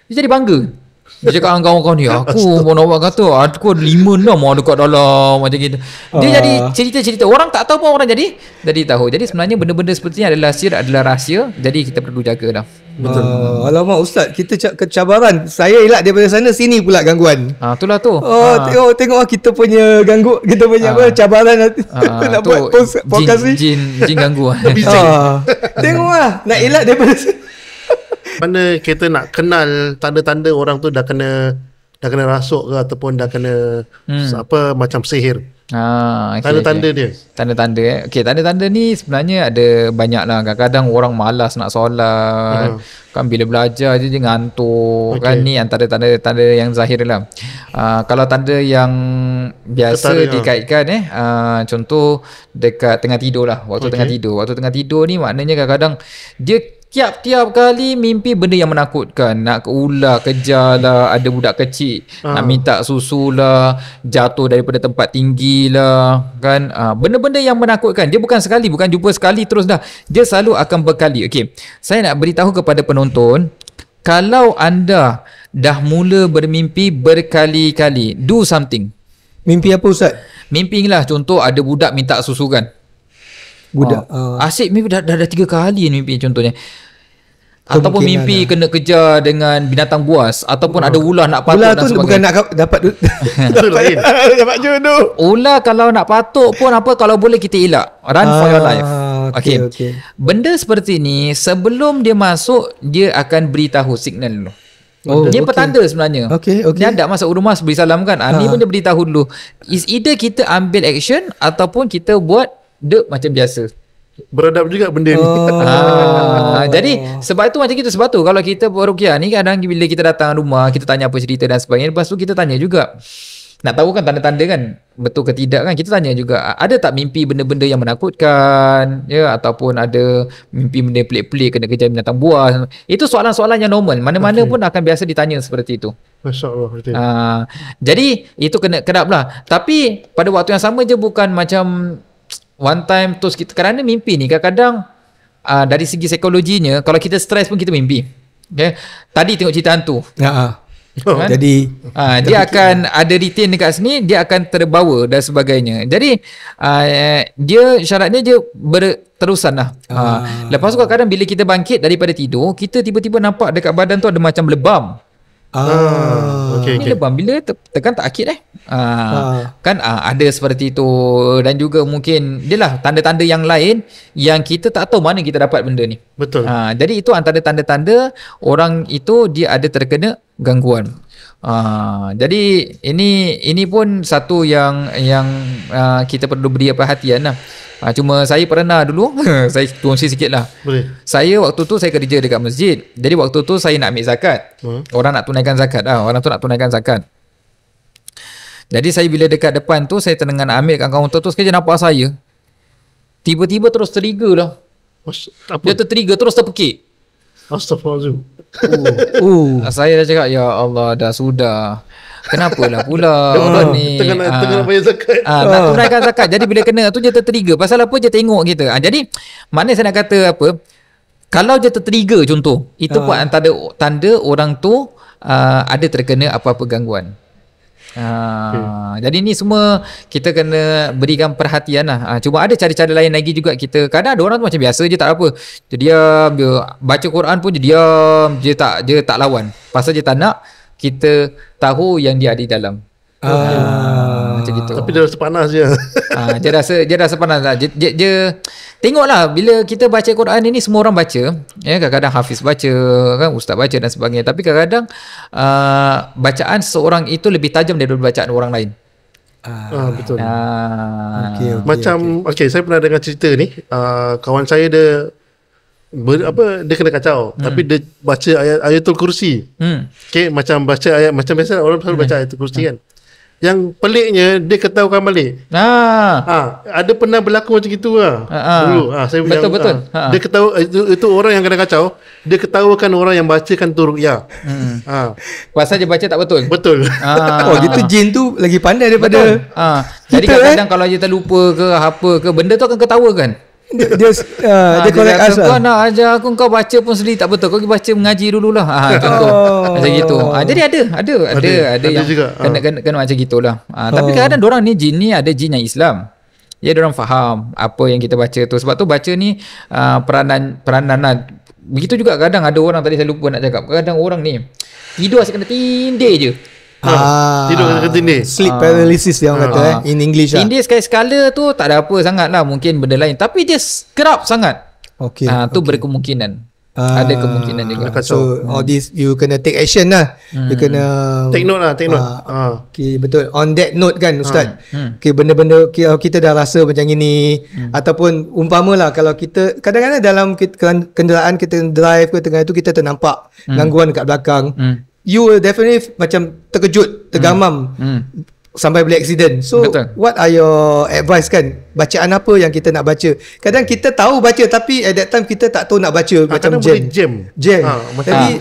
Dia jadi bangga. Dia cakap dengan kawan-kawan ni, aku mau nak kata aku ada 5, 6 dekat dalam macam gitu. Dia jadi cerita-cerita, orang tak tahu pun orang jadi tahu. Jadi sebenarnya benda-benda seperti ni adalah sir, adalah rahsia. Jadi kita perlu jaga dah. Betul. Alamak Ustaz, kita kecabaran. Saya elak daripada sana, sini pula gangguan. Itulah tu. Tengok kita punya ganggu, kita punya cabaran nak buat podcast ni. Jin ganggu. Tengoklah, nak elak daripada sana. Mana kita nak kenal tanda-tanda orang tu dah kena rasuk ke ataupun dah kena macam sihir. Tanda-tanda dia. Tanda-tanda tanda-tanda ni sebenarnya ada banyak lah. Kadang-kadang orang malas nak solat. Kan bila belajar je ngantuk. Kan ni antara tanda-tanda yang zahir lah. Kalau tanda yang biasa dikaitkan contoh dekat tengah tidur lah. Waktu tengah tidur. Waktu tengah tidur ni maknanya kadang-kadang dia tiap-tiap kali mimpi benda yang menakutkan. Nak ular kejar lah, ada budak kecil nak minta susu lah, jatuh daripada tempat tinggi lah kan. Benda-benda yang menakutkan. Dia bukan sekali, bukan jumpa sekali terus dah. Dia selalu akan berkali. Saya nak beritahu kepada penonton, kalau anda dah mula bermimpi berkali-kali, do something. Mimpi apa Ustaz? Mimpi lah, contoh ada budak minta susu kan. Budak asyik mimpi dah 3 kali mimpi contohnya. Ataupun mimpi kena kejar dengan binatang buas, ataupun ada ular nak patuk dan sebagainya. Ular tu bukan nak dapat jodoh. Ular kalau nak patuk pun kalau boleh kita elak. Run for your life. Okay. Benda seperti ni sebelum dia masuk, dia akan beritahu signal dulu. Dia petanda sebenarnya. Dia ada masuk rumah beri salam kan. Ni pun dia beritahu dulu. Is either kita ambil action ataupun kita buat macam biasa. Beradab juga benda ni. Jadi sebab itu macam gitu. Sebab tu kalau kita perukiah ni, kadang bila kita datang rumah, kita tanya apa cerita dan sebagainya, lepas tu kita tanya juga, nak tahu kan tanda-tanda kan betul ke tidak kan. Kita tanya juga, ada tak mimpi benda-benda yang menakutkan ataupun ada mimpi benda pelik-pelik, kena kejar binatang buas. Itu soalan-soalan yang normal. Mana-mana pun akan biasa ditanya seperti itu. Masya-Allah. Jadi itu kena kedap lah. Tapi pada waktu yang sama je, bukan macam one time terus kita, kerana mimpi ni kadang-kadang dari segi psikologinya, kalau kita stres pun kita mimpi. Tadi tengok cerita hantu. Kan? Jadi Dia akan ada retain dekat sini, dia akan terbawa dan sebagainya. Jadi dia syaratnya dia berterusan lah. Lepas tu kadang-kadang bila kita bangkit daripada tidur, kita tiba-tiba nampak dekat badan tu ada macam lebam. Okay. Lebam bila tekan tak akid kan ada seperti itu. Dan juga mungkin dia lah tanda-tanda yang lain yang kita tak tahu mana kita dapat benda ni. Betul. Jadi itu antara tanda-tanda orang itu dia ada terkena gangguan. Jadi ini pun satu yang kita perlu beri perhatian lah. Cuma saya pernah dulu saya kongsi sikit lah. Boleh. Saya waktu tu saya kerja dekat masjid. Jadi waktu tu saya nak ambil zakat. Orang nak tunaikan zakat lah. Orang tu nak tunaikan zakat. Jadi saya bila dekat depan tu, saya tengah nak ambil kat kaunter tu, sekejap nampak saya tiba-tiba terus trigger lah. Dia tertrigger terus terpekik. Astaghfirullahaladzim. Saya dah cakap, ya Allah, dah sudah. Kenapalah pula orang ni Tengah nak bayar zakat. nak tunaikan zakat. Jadi bila kena tu dia tertrigger. Pasal apa? Dia tengok kita. Jadi maknanya saya nak kata apa, kalau dia tertrigger contoh, itu pun antara tanda orang tu ada terkena apa-apa gangguan. Jadi ni semua kita kena berikan perhatian lah. Cuma ada cara-cara lain lagi juga kita. Kadang ada orang tu macam biasa je, tak apa, dia diam, dia baca Quran pun dia diam, dia tak lawan. Pasal dia tak nak kita tahu yang dia ada di dalam. Macam gitu. Tapi dia rasa panas je. Dia rasa panas lah. Dia tengoklah bila kita baca Quran ini, semua orang baca. Kadang-kadang hafiz baca, kan, ustaz baca dan sebagainya. Tapi kadang-kadang bacaan seseorang itu lebih tajam daripada bacaan orang lain. Betul. Okay. Saya pernah dengar cerita ni. Kawan saya dia dia kena kacau, tapi dia baca ayatul kursi. Okay, macam baca ayat, macam biasa orang selalu baca ayatul kursi kan. Yang peliknya dia ketahukan balik. Ada pernah berlaku macam gitu lah. Dulu saya betul. Dia ketahu itu orang yang kena kacau, dia ketahukan orang yang bacakan tu ruqyah. Pasal dia baca tak betul. Betul. gitu jin tu lagi pandai daripada Jadi kadang-kadang kalau dia terlupa ke apa ke, benda tu akan ketawakan. Dia correct us lah. Kau nak ajar aku, kau baca pun sendiri tak betul, kau pergi baca mengaji dululah. Contoh macam gitu. Jadi ada yang juga kena macam gitulah. Tapi kadang-kadang diorang ni jin ni ada jin yang Islam. Ya, diorang faham apa yang kita baca tu. Sebab tu baca ni peranan lah. Begitu juga kadang ada orang, tadi saya lupa nak cakap, kadang orang ni tidur asyik kena tindih je. Tidur kena tindih. Sleep paralysis dia orang kata in English lah. Tindih sekali-sekala tu tak ada apa sangat lah, mungkin benda lain, tapi dia kerap sangat. Tu berkemungkinan. Ada kemungkinan juga. So all this you kena take action lah. You kena take note lah. Okay, betul. On that note kan Ustaz, okay, benda-benda kita dah rasa macam ini, ataupun umpamalah kalau kita kadang-kadang dalam kenderaan kita drive ke tengah itu, kita ternampak gangguan kat belakang, you will definitely macam terkejut, tergamam sampai boleh accident. So what are your advice kan? Bacaan apa yang kita nak baca? Kadang kita tahu baca, tapi at that time kita tak tahu nak baca, macam jam. Jadi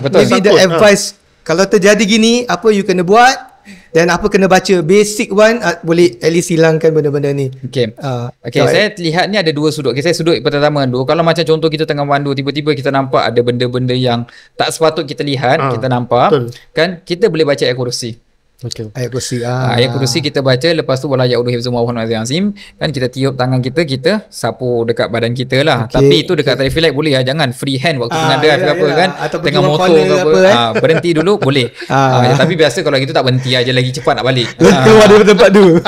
maybe the advice, kalau terjadi gini, apa you kena buat, dan apa kena baca, basic one, boleh at least hilangkan benda-benda ni. Saya lihat ni ada dua sudut. Saya sudut pertama dulu, kalau macam contoh kita tengah mandu, tiba-tiba kita nampak ada benda-benda yang tak sepatut kita lihat, kita nampak, kan, kita boleh baca ayat kursi. Ayat kursi kita baca, lepas tu wala ya'udu hifzuhuma wa huwal azim, kan, kita tiup tangan kita sapu dekat badan kita lah. Tapi itu dekat traffic light boleh lah, jangan free hand waktu tengah drive ke apa kan, tengah motor ke apa, berhenti dulu boleh. Tapi biasa kalau gitu tak berhenti aja, lagi cepat nak balik. Keluar dari tempat tu.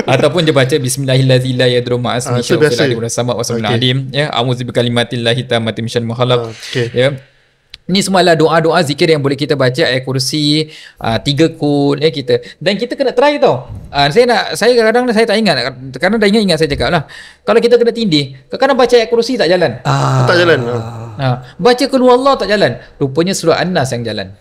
Ataupun dia baca bismillahirrahmanirrahim la yadurru ma asmi syai'un fil ardi wa sama wa samil alim, ya, a'udzu bikalimatillahi tammati min syarri ma khalaq. Ya. Ni semua adalah doa-doa zikir yang boleh kita baca, ayat kursi, 3 kun kita. Dan kita kena try tau. Saya kadang-kadang saya tak ingat, kadang dah ingat saya cakap lah. Kalau kita kena tindih, kadang-kadang baca ayat kursi tak jalan. Tak jalan. Baca keluar Allah tak jalan. Rupanya surah An-Nas yang jalan.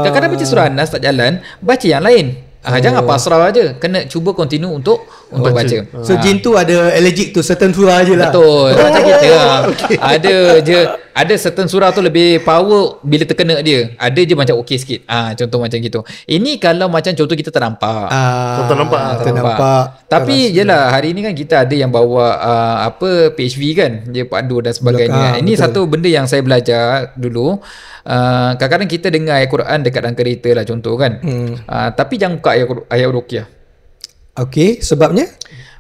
Kadang-kadang baca surah An-Nas tak jalan, baca yang lain. Jangan pasrah aja. Kena cuba continue untuk untuk baca. So jin tu ada allergic to certain surah je lah. Betul. Macam kita lah. Ada certain surah tu lebih power bila terkena dia. Ada je macam okey sikit. Contoh macam gitu. Ini kalau macam contoh kita ternampak. Ternampak. Tapi yelah, hari ni kan kita ada yang bawa PHV kan, dia pandu dan sebagainya. Ini betul. Satu benda yang saya belajar dulu. Kadang-kadang kita dengar ayat Quran dekat dalam kereta lah contoh kan. Tapi jangan buka ayat ruqyah. Okey, sebabnya?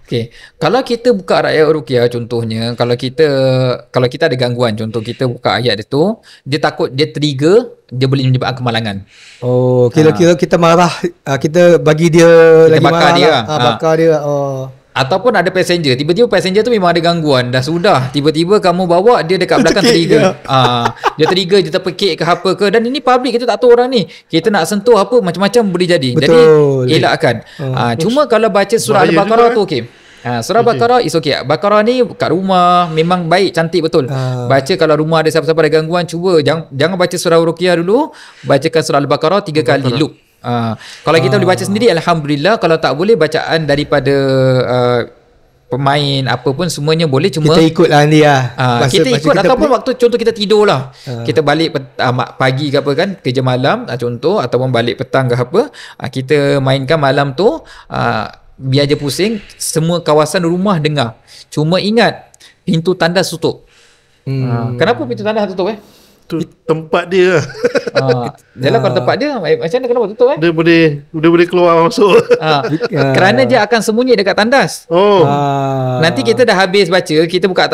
Okey, kalau kita buka ayat ruqyah contohnya, kalau kita ada gangguan, contoh kita buka ayat itu, dia takut dia trigger, dia boleh menyebabkan kemalangan. Oh, kira-kira kita marah, kita bagi dia kita lagi bakar marah dia. lah. Bakar dia. Ataupun ada passenger, tiba-tiba passenger tu memang ada gangguan, dah sudah tiba-tiba kamu bawa dia dekat belakang trigger. Dia trigger, dia terpekik ke apa ke, dan ini public, kita tak tahu orang ni, kita nak sentuh apa macam-macam boleh jadi. Betul. Jadi elakkan. Cuma kalau baca surah Al-Baqarah tu okey. Surah Baqarah is okey. Baqarah ni kat rumah memang baik, cantik betul. Baca kalau rumah ada siapa-siapa ada gangguan, cuba jangan baca surah Ruqyah dulu, bacakan surah Al-Baqarah 3 kali loop. Kalau kita boleh baca sendiri, alhamdulillah. Kalau tak boleh, bacaan daripada pemain apa pun semuanya boleh, cuma kita ikutlah nanti lah. Kita ikut kita ataupun waktu contoh kita tidur lah. Kita balik pagi ke apa kan, kerja malam contoh, ataupun balik petang ke apa, kita mainkan malam tu, biar je pusing, semua kawasan rumah dengar. Cuma ingat, pintu tandas tutup. Kenapa pintu tandas tutup Tu tempat dia. Yalah, kalau tempat dia macam mana, kenapa tutup Dia boleh keluar masuk. Kerana dia akan sembunyi dekat tandas. Nanti kita dah habis baca, kita buka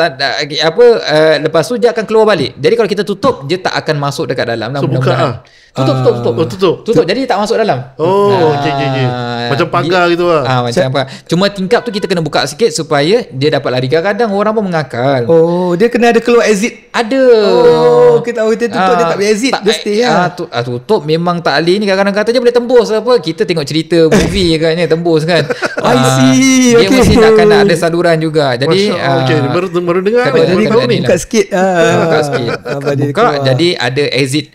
lepas tu dia akan keluar balik. Jadi kalau kita tutup, dia tak akan masuk dekat dalam. So buka Tutup. Jadi dia tak masuk dalam. Okey. Macam pagar gitu lah. Macam apa. Cuma tingkap tu kita kena buka sikit supaya dia dapat lari. Kadang-kadang orang pun mengakal. Dia kena ada keluar exit. Ada. Kita tutup, dia tak boleh exit. Dia stay lah. Tutup memang tak boleh ni. Kadang-kadang kata je boleh tembus apa. Kita tengok cerita movie agaknya tembus kan. I see. Dia mesti nak ada saluran juga. Jadi baru dengar. Jadi kau ni buka sikit. Buka, jadi ada exit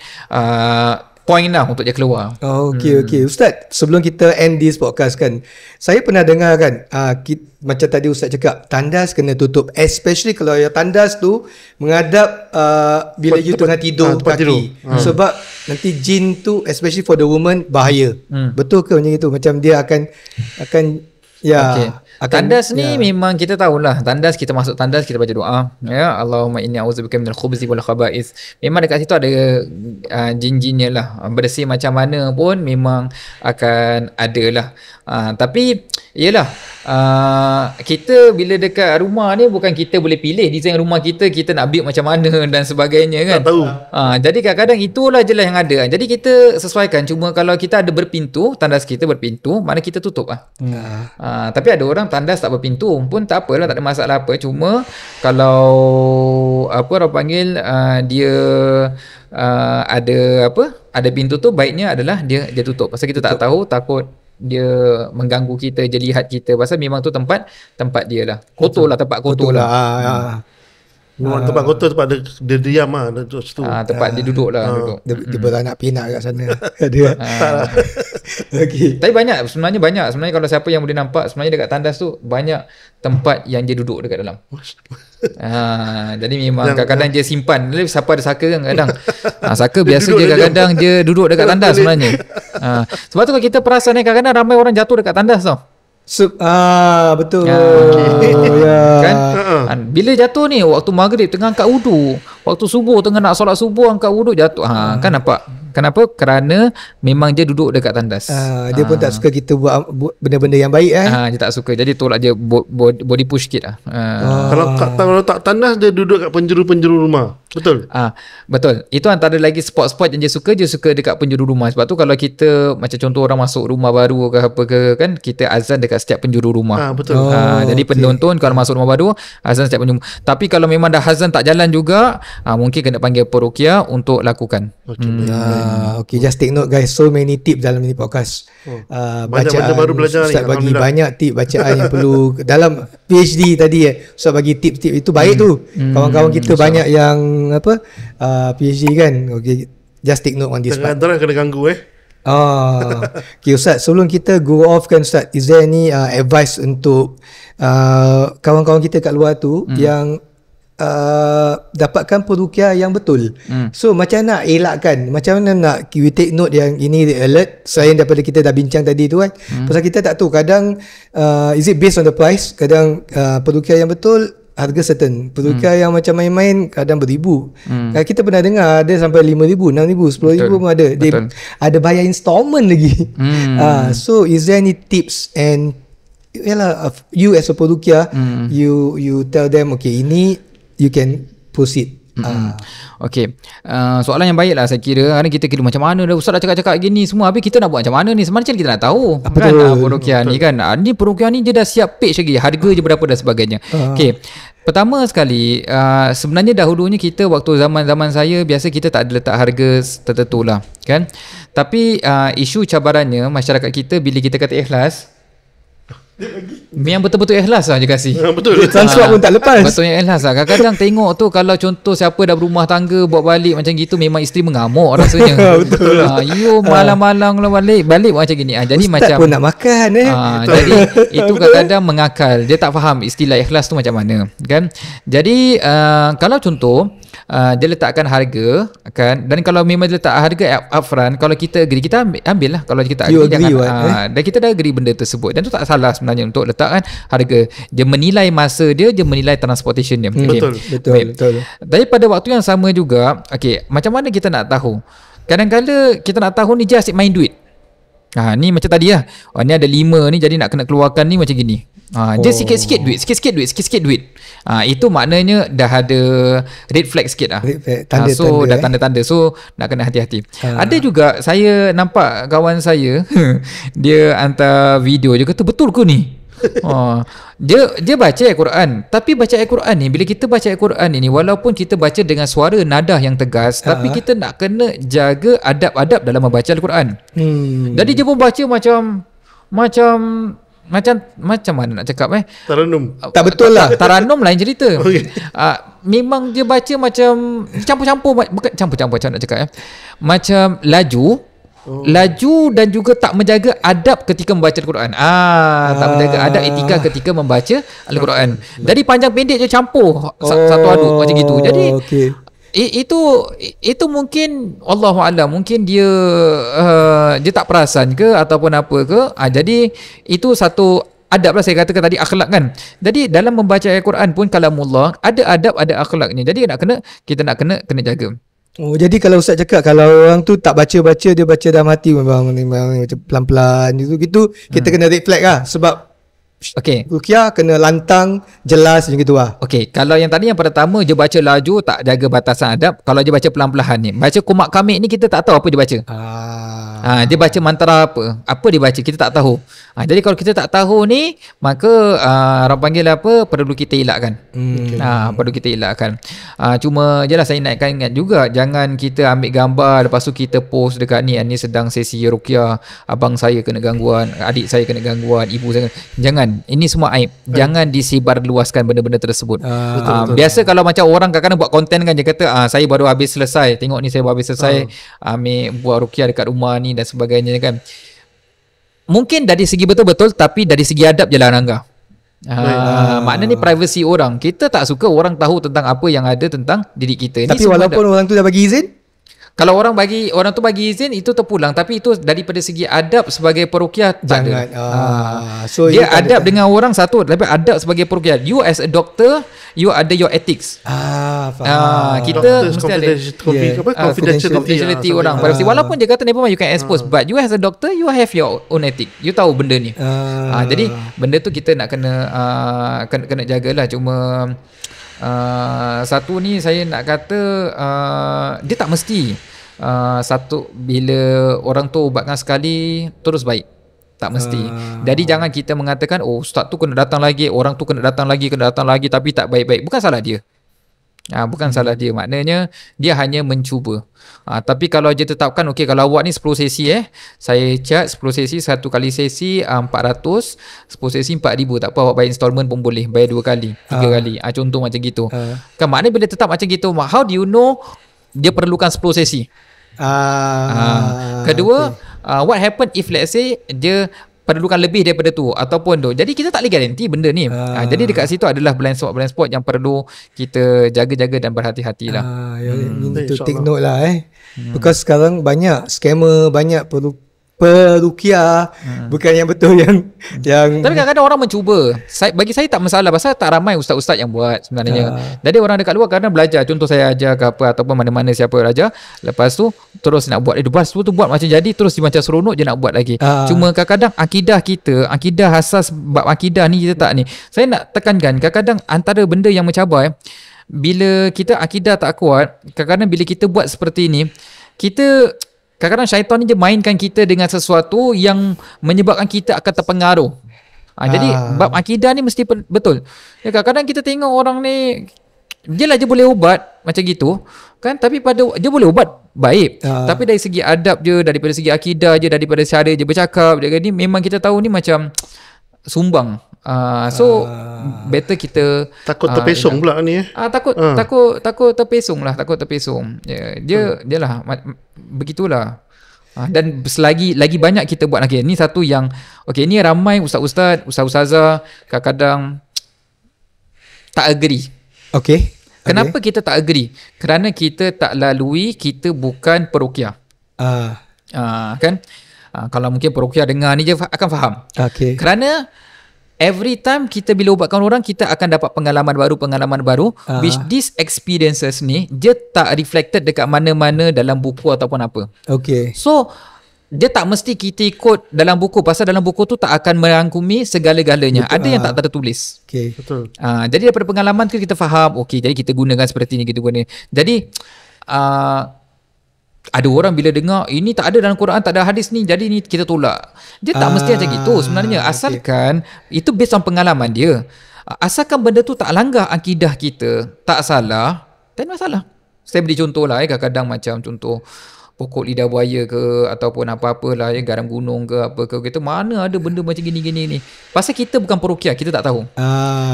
point lah untuk dia keluar. Okey. Ustaz, sebelum kita end this podcast kan, saya pernah dengar kan, macam tadi Ustaz cakap, tandas kena tutup, especially kalau yang tandas tu menghadap bila you tengah tidur kaki. Sebab nanti jin tu, especially for the woman, bahaya. Betul ke macam itu? Macam dia akan tandas ni memang kita tahulah. Tandas, kita masuk tandas, kita baca doa, ya Allahumma inni a'udzubika minal khubuthi wal khaba'ith. Memang dekat situ ada jin-jinnya lah. Bersih macam mana pun memang akan ada lah. Tapi yelah, kita bila dekat rumah ni, bukan kita boleh pilih design rumah kita nak build macam mana dan sebagainya kan. Tak tahu. Jadi kadang-kadang itulah je lah yang ada. Jadi kita sesuaikan. Cuma kalau kita ada berpintu, tandas kita berpintu, mana kita tutup lah. Tapi ada orang tandas tak berpintu pun tak apalah, tak ada masalah apa. Cuma kalau orang panggil dia ada pintu tu, baiknya adalah dia tutup. Pasal kita tak tahu, takut dia mengganggu kita, je lihat kita. Pasal memang tu tempat dia lah. Kotor lah, tempat kotor lah. Memang tempat kotor, tempat dia diam lah situ. Tempat dia duduk lah. Dia beranak pinak kat sana. Okay. Tapi sebenarnya kalau siapa yang boleh nampak, sebenarnya dekat tandas tu banyak tempat yang dia duduk dekat dalam. Jadi memang kadang-kadang dia simpan. Siapa ada saka kan kadang. Saka biasa je kadang-kadang dia duduk dekat tandas sebenarnya. Sebab tu kalau kita perasan kadang-kadang ramai orang jatuh dekat tandas tau. Betul. Kan? Bila jatuh ni waktu maghrib tengah angkat wudu, waktu subuh tengah nak solat subuh angkat wudu, jatuh. Kan nampak? Kenapa? Kerana memang dia duduk dekat tandas. Dia pun tak suka kita buat benda-benda yang baik. Dia tak suka. Jadi tolak dia body push sikit lah. Kalau tak tandas, dia duduk kat penjuru-penjuru rumah. Betul? Betul. Itu antara lagi spot-spot yang dia suka dekat penjuru rumah. Sebab tu kalau kita, macam contoh orang masuk rumah baru ke apa ke kan, kita azan dekat setiap penjuru rumah. Betul. Jadi penonton kalau masuk rumah baru, azan setiap penjuru. Tapi kalau memang dah azan tak jalan juga, mungkin kena panggil peruqyah untuk lakukan. Okay, just take note guys, so many tips dalam ini podcast. Banyak benda baru belajar ni. Ustaz bagi banyak tip bacaan yang perlu dalam PhD tadi. Ustaz bagi tip-tip itu baik tu. Kawan-kawan kita banyak yang PhD kan. Okay, just take note on this part. Tengah kena ganggu Okay Ustaz, sebelum kita go off kan Ustaz, is there any advice untuk kawan-kawan kita kat luar tu yang dapatkan peruqyah yang betul. So macam nak elakkan, macam mana nak we take note yang ini alert selain daripada kita dah bincang tadi tu kan. Pasal kita tak tahu kadang is it based on the price, kadang peruqyah yang betul harga certain, peruqyah yang macam main-main kadang beribu. Kita pernah dengar ada sampai 5,000, 6,000, 10,000 pun ada. Dia ada bayar installment lagi. So is there any tips and you as a peruqyah, you tell them okay ini you can proceed. Okay, soalan yang baik lah saya kira. Kadang kita kira macam mana dah Ustaz dah cakap-cakap gini semua, habis kita nak buat macam mana ni, sebenarnya kita nak tahu kan peruqyah ni kan. Ni peruqyah ni dia dah siap page lagi, harga je berapa dan sebagainya. Okay, pertama sekali sebenarnya dahulunya kita waktu zaman-zaman saya biasa kita tak ada letak harga tertentu lah kan. Tapi isu cabarannya masyarakat kita bila kita kata ikhlas, yang betul-betul ikhlas lah je kasih. Betul. Transport pun tak lepas. Betul yang ikhlas lah. Kadang-kadang tengok tu kalau contoh siapa dah berumah tangga buat balik macam gitu, memang isteri mengamuk rasanya. Betul lah. You malam-malam balik macam gini. Jadi Ustaz macam pun nak makan jadi itu kadang-kadang mengakal. Dia tak faham istilah ikhlas tu macam mana kan. Jadi kalau contoh dia letakkan harga kan, dan kalau memang dia letak harga upfront, kalau kita agree, kita ambil lah. Kalau kita agree, dan kita dah agree benda tersebut, dan tu tak salah sebenarnya untuk letakkan harga. Dia menilai masa dia menilai transportation dia. Betul. Tapi pada waktu yang sama juga, macam mana kita nak tahu? Kadang-kadang kita nak tahu ni je asyik main duit. Ni macam tadi lah, ni ada 5 ni, jadi nak kena keluarkan ni macam gini. Dia sikit-sikit duit. Itu maknanya dah ada red flag sikit lah. So dah tanda-tanda. So nak kena hati-hati. Ada juga saya nampak kawan saya dia hantar video, dia kata betul ke ni? Dia baca Al-Quran, tapi baca Al-Quran ni, bila kita baca Al-Quran ni, walaupun kita baca dengan suara nadah yang tegas, tapi kita nak kena jaga adab-adab dalam membaca Al-Quran. Jadi dia pun baca macam mana nak cakap Taranum. Tak betul lah. Taranum lain cerita. Memang dia baca macam campur-campur, bukan campur-campur macam nak cakap macam laju dan juga tak menjaga adab ketika membaca Al-Quran. Tak menjaga adab etika ketika membaca Al-Quran. Jadi panjang pendek je campur satu aduk macam gitu. Jadi itu mungkin Allahu'alam, mungkin dia tak perasan ke ataupun apa ke. Jadi itu satu adab lah, saya katakan tadi akhlak kan. Jadi dalam membaca Al-Quran pun kalamullah, ada adab, ada akhlaknya. Jadi kita nak kena jaga. Jadi kalau Ustaz cakap kalau orang tu tak baca-baca, dia baca dalam hati memang macam pelan-pelan gitu, kita kena red flag lah. Sebab ruqyah kena lantang, jelas macam gitu lah. Kalau yang tadi yang pertama dia baca laju, tak jaga batasan adab. Kalau dia baca pelan-pelan ni, baca kumak kamik ni, kita tak tahu apa dia baca. Dia baca mantra apa dia baca, kita tak tahu. Jadi kalau kita tak tahu ni, maka orang panggil apa, perlu kita elakkan. Perlu kita elakkan. Cuma jelah saya ingat juga, jangan kita ambil gambar lepas tu kita post dekat ni sedang sesi ruqyah, abang saya kena gangguan, adik saya kena gangguan, ibu saya kena. Jangan, ini semua aib. Jangan disebar luaskan benda-benda tersebut. Betul. Biasa kalau macam orang kadang-kadang buat konten kan, dia kata saya baru habis selesai, tengok ni saya baru habis selesai ambil buat ruqyah dekat rumah ni dan sebagainya kan. Mungkin dari segi betul-betul, tapi dari segi adab je lah Rangga. Maknanya privacy orang. Kita tak suka orang tahu tentang apa yang ada tentang diri kita. Tapi walaupun orang tu dah bagi izin, kalau orang tu bagi izin, itu terpulang. Tapi itu daripada segi adab sebagai peruqyah tak ada. So dia adab dengan orang satu, tapi adab sebagai peruqyah. You as a doctor, you ada your ethics. Kita mesti ada confidentiality orang. Walaupun dia kata never mind, you can expose, but you as a doctor, you have your own ethic. You tahu benda ni. Jadi benda tu kita nak kena jagalah. Cuma satu ni saya nak kata dia tak mesti satu bila orang tu ubatkan sekali terus baik, tak mesti. Jadi jangan kita mengatakan ustaz tu kena datang lagi, orang tu kena datang lagi tapi tak baik-baik. Bukan salah dia. Bukan salah dia, maknanya dia hanya mencuba. Tapi kalau dia tetapkan kalau awak ni 10 sesi saya charge 10 sesi, satu kali sesi 400, 10 sesi 4,000, tak apa, awak bayar installment pun boleh, bayar 2 kali 3 kali, contoh macam gitu. Kan maknanya bila tetap macam gitu, how do you know dia perlukan 10 sesi? Kedua, what happen if let's say dia perlukan lebih daripada tu ataupun tu. Jadi kita tak boleh garanti benda ni. Jadi dekat situ adalah blind spot yang perlu kita jaga-jaga dan berhati-hati lah. Need to take note lah Because sekarang banyak scammer, banyak perukia bukan yang betul yang tapi kadang-kadang orang mencuba. Bagi saya tak masalah pasal tak ramai ustaz-ustaz yang buat sebenarnya. Jadi orang dekat luar kadang belajar, contoh saya ajar ke apa ataupun mana-mana siapa ajar, lepas tu terus nak buat lepas tu buat macam jadi, terus dia macam seronok je nak buat lagi. Cuma kadang-kadang akidah asas bab akidah ni kita tak ni. Saya nak tekankan kadang-kadang antara benda yang mencabar bila kita akidah tak kuat, kadang-kadang bila kita buat seperti ni, kita kadang-kadang syaitan ni dia mainkan kita dengan sesuatu yang menyebabkan kita akan terpengaruh. Jadi bab akidah ni mesti betul. Ya, kadang-kadang kita tengok orang ni dia boleh ubat macam gitu kan, tapi dia boleh ubat baik. Tapi dari segi adab je, daripada segi akidah je, daripada cara je bercakap dia ni memang kita tahu ni macam sumbang. So better kita takut terpesong pula ni takut terpesong lah, takut terpesong. Dia lah begitulah. Dan selagi lagi banyak kita buat lagi. Ni satu yang ni ramai ustaz-ustazah kadang-kadang tak agree. Kenapa kita tak agree? Kerana kita tak lalui, kita bukan peruqyah. Kan? Kalau mungkin peruqyah dengar ni je akan faham. Kerana every time kita bila ubatkan orang, kita akan dapat pengalaman baru, which these experiences ni dia tak reflected dekat mana-mana dalam buku ataupun apa. So dia tak mesti kita ikut dalam buku, pasal dalam buku tu tak akan merangkumi segala-galanya. Ada yang tak tertulis. Betul. Jadi daripada pengalaman tu kita faham, jadi kita gunakan seperti ni, kita guna. Jadi ada orang bila dengar ini tak ada dalam Quran, tak ada hadis ni, jadi ni kita tolak. Dia tak mesti macam gitu sebenarnya. Asalkan itu based on pengalaman dia. Asalkan benda tu tak langgar akidah kita, tak salah, tak ada masalah. Saya beri contoh lah kadang-kadang macam contoh pokok lidah buaya ke ataupun apa-apalah garam gunung ke apa ke, kita mana ada benda macam gini-gini ni. Pasal kita bukan peruqyah, kita tak tahu.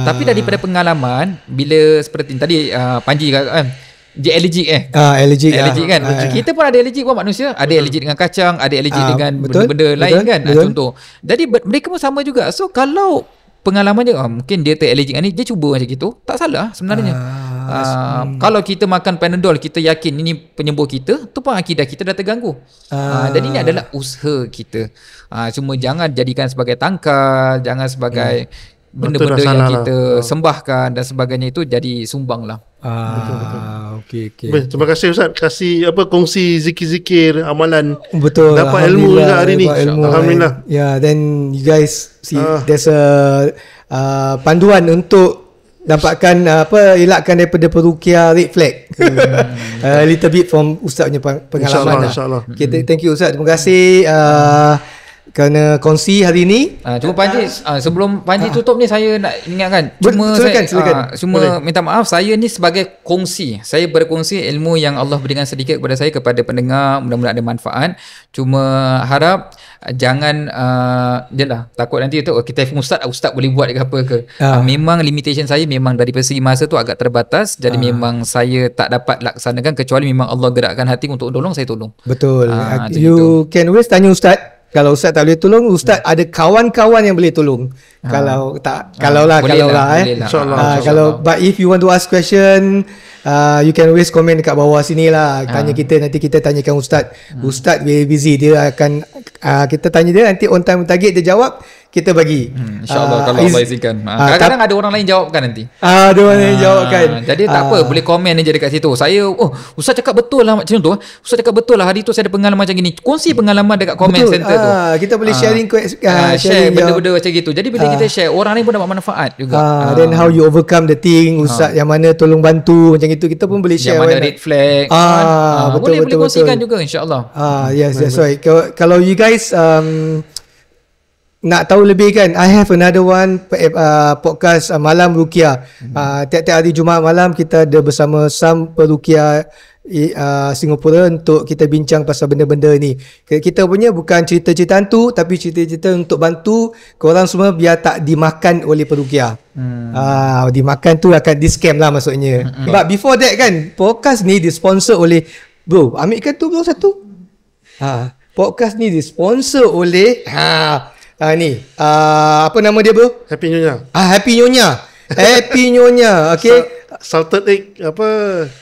Tapi daripada pengalaman, bila seperti tadi Panji kan dia allergic allergic kan. Kita pun ada allergic pun manusia, ada allergic dengan kacang, ada allergic dengan benda-benda lain kan. Contoh. Jadi mereka pun sama juga. So kalau pengalaman dia mungkin dia allergic ni, dia cuba macam gitu, tak salah sebenarnya. Kalau kita makan Panadol, kita yakin ini penyembuh kita, tu pun akidah kita dah terganggu. Jadi ini adalah usaha kita. Cuma jangan jadikan sebagai tangkal, jangan sebagai benda-benda yang kita sembahkan dan sebagainya, itu jadi sumbang lah. Betul. Baik, terima kasih Ustaz, kasih kongsi zikir-zikir amalan. Betul. Dapat ilmu juga hari ni. Alhamdulillah. Then you guys see there's a panduan untuk dapatkan elakkan daripada peruqyah red flag. A little bit from Ustaz punya pengalaman. InsyaAllah. Thank you Ustaz. Terima kasih kerana kongsi hari ni. Cuma Panji, sebelum Panji tutup ni, saya nak ingatkan, silakan. Minta maaf, saya ni sebagai kongsi, saya berkongsi ilmu yang Allah berikan sedikit kepada saya, kepada pendengar, mudah-mudahan ada manfaat. Cuma harap jangan takut nanti tu kita telefon ustaz boleh buat ke apa ke. Memang limitation saya memang dari segi masa tu agak terbatas, jadi memang saya tak dapat laksanakan kecuali memang Allah gerakkan hati untuk tolong, saya tolong. Betul. You can always tanya ustaz. Kalau ustaz tak boleh tolong, ustaz ada kawan-kawan yang boleh tolong. Kalau lah. InsyaAllah. Kalau but if you want to ask question, you can always comment dekat bawah sini lah. Tanya kita, nanti kita tanyakan ustaz. Ustaz very busy, dia akan kita tanya dia, nanti on time target dia jawab, kita bagi. InsyaAllah kalau Allah izinkan. Kadang-kadang ada orang lain jawabkan nanti. Ada orang lain jawabkan. Jadi tak apa, boleh komen je dekat situ. Saya, ustaz cakap betul lah macam tu. Ustaz cakap betul lah, hari tu saya ada pengalaman macam gini. Kongsi pengalaman dekat comment center tu. Kita boleh sharing share benda-benda macam gitu. Jadi bila kita share, orang lain pun dapat manfaat juga. Then how you overcome the thing, ustaz yang mana tolong bantu macam itu, kita pun boleh share. Yang mana red flag. Boleh kongsikan juga insya-Allah. Yes, that's right. Kalau you guys nak tahu lebih kan, I have another one podcast Malam Ruqyah. Tiap-tiap hari Jumaat malam kita ada bersama Sam Peruqyah Singapura untuk kita bincang pasal benda-benda ni. Kita punya bukan cerita-cerita hantu, tapi cerita-cerita untuk bantu korang semua biar tak dimakan oleh peruqyah. Dimakan tu akan di-scam lah maksudnya. But before that kan, podcast ni disponsor oleh bro, ambilkan tu bro satu. podcast ni disponsor oleh ni apa nama dia bro? Happy Nyonya. Happy Nyonya. Happy Nyonya. Okay. Salted egg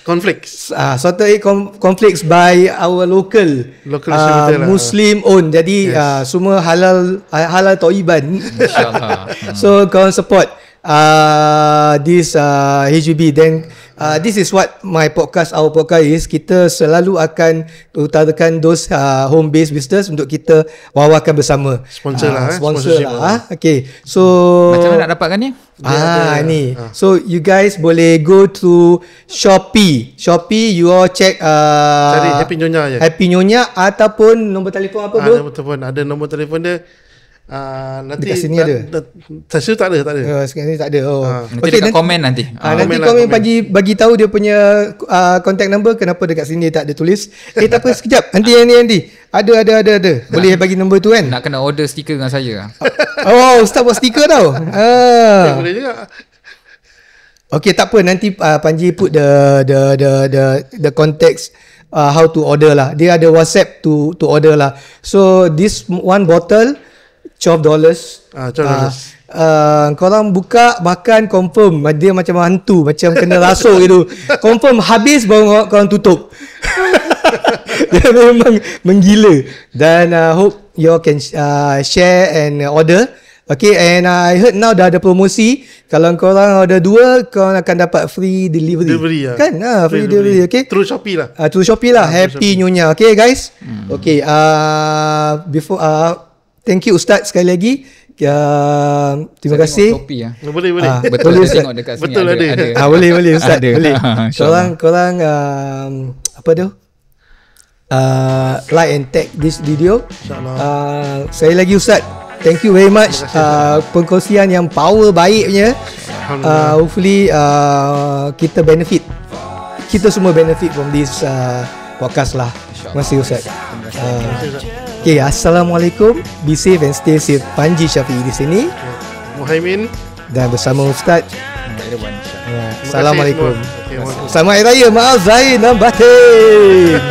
cornflakes. Salted egg cornflakes by our local distributor lah. Muslim owned. Jadi semua halal thayyiban. InsyaAllah. So korang support this HUB. Then this is what our podcast is. Kita selalu akan utarakan those home based business untuk kita wawarkan bersama. Sponsor lah. Sponsor lah. Okay. So Macam mana nak dapatkan ni? Ni. So you guys boleh go to Shopee, you all check cari Happy Nyonya je. Happy Nyonya ataupun nombor telefon apa bro? Ada nombor telefon dia. Nanti dekat sini ada. Tasir tak ada. Sekarang ni tak ada. Nanti dekat komen nanti. Nanti komen bagi tahu dia punya contact number. Kenapa dekat sini tak ada tulis? Tak apa, sekejap. Nanti. Ada. Boleh bagi nombor tu kan? Nak kena order stiker dengan saya. Ustaz buat stiker tau. Boleh juga. Okay, tak apa. Nanti Panji put the context how to order lah. Dia ada WhatsApp to order lah. So this one bottle $12. Korang buka makan confirm dia macam hantu, macam kena rasuk gitu. Confirm habis baru korang tutup. Dia memang menggila. Dan hope you all can share and order. Okay, and I heard now dah ada promosi. Kalau korang order 2, korang akan dapat free delivery lah. Kan? Free delivery. Okay, Through Shopee lah. Through Shopee lah. Happy Nyonya. Okay guys. Okay, before thank you Ustaz sekali lagi. Terima kasih. Boleh. Betul boleh, Ustaz. Tengok dekat sini Betul ada. Boleh Ustaz. Ada. Boleh. InsyaAllah. Korang apa tu? Like and tag this video. InsyaAllah. Sekali lagi Ustaz, thank you very much. Perkongsian yang power baik punya. Hopefully kita benefit. Kita semua benefit from this podcast lah. Terima kasih Ustaz. Okay, Assalamualaikum. Be safe and stay safe. Panji Syafi'i di sini. Muhaimin. Dan bersama Ustaz. Assalamualaikum. Terima kasih semua. Selamat Hari Raya. Maaf Zain dan Batin.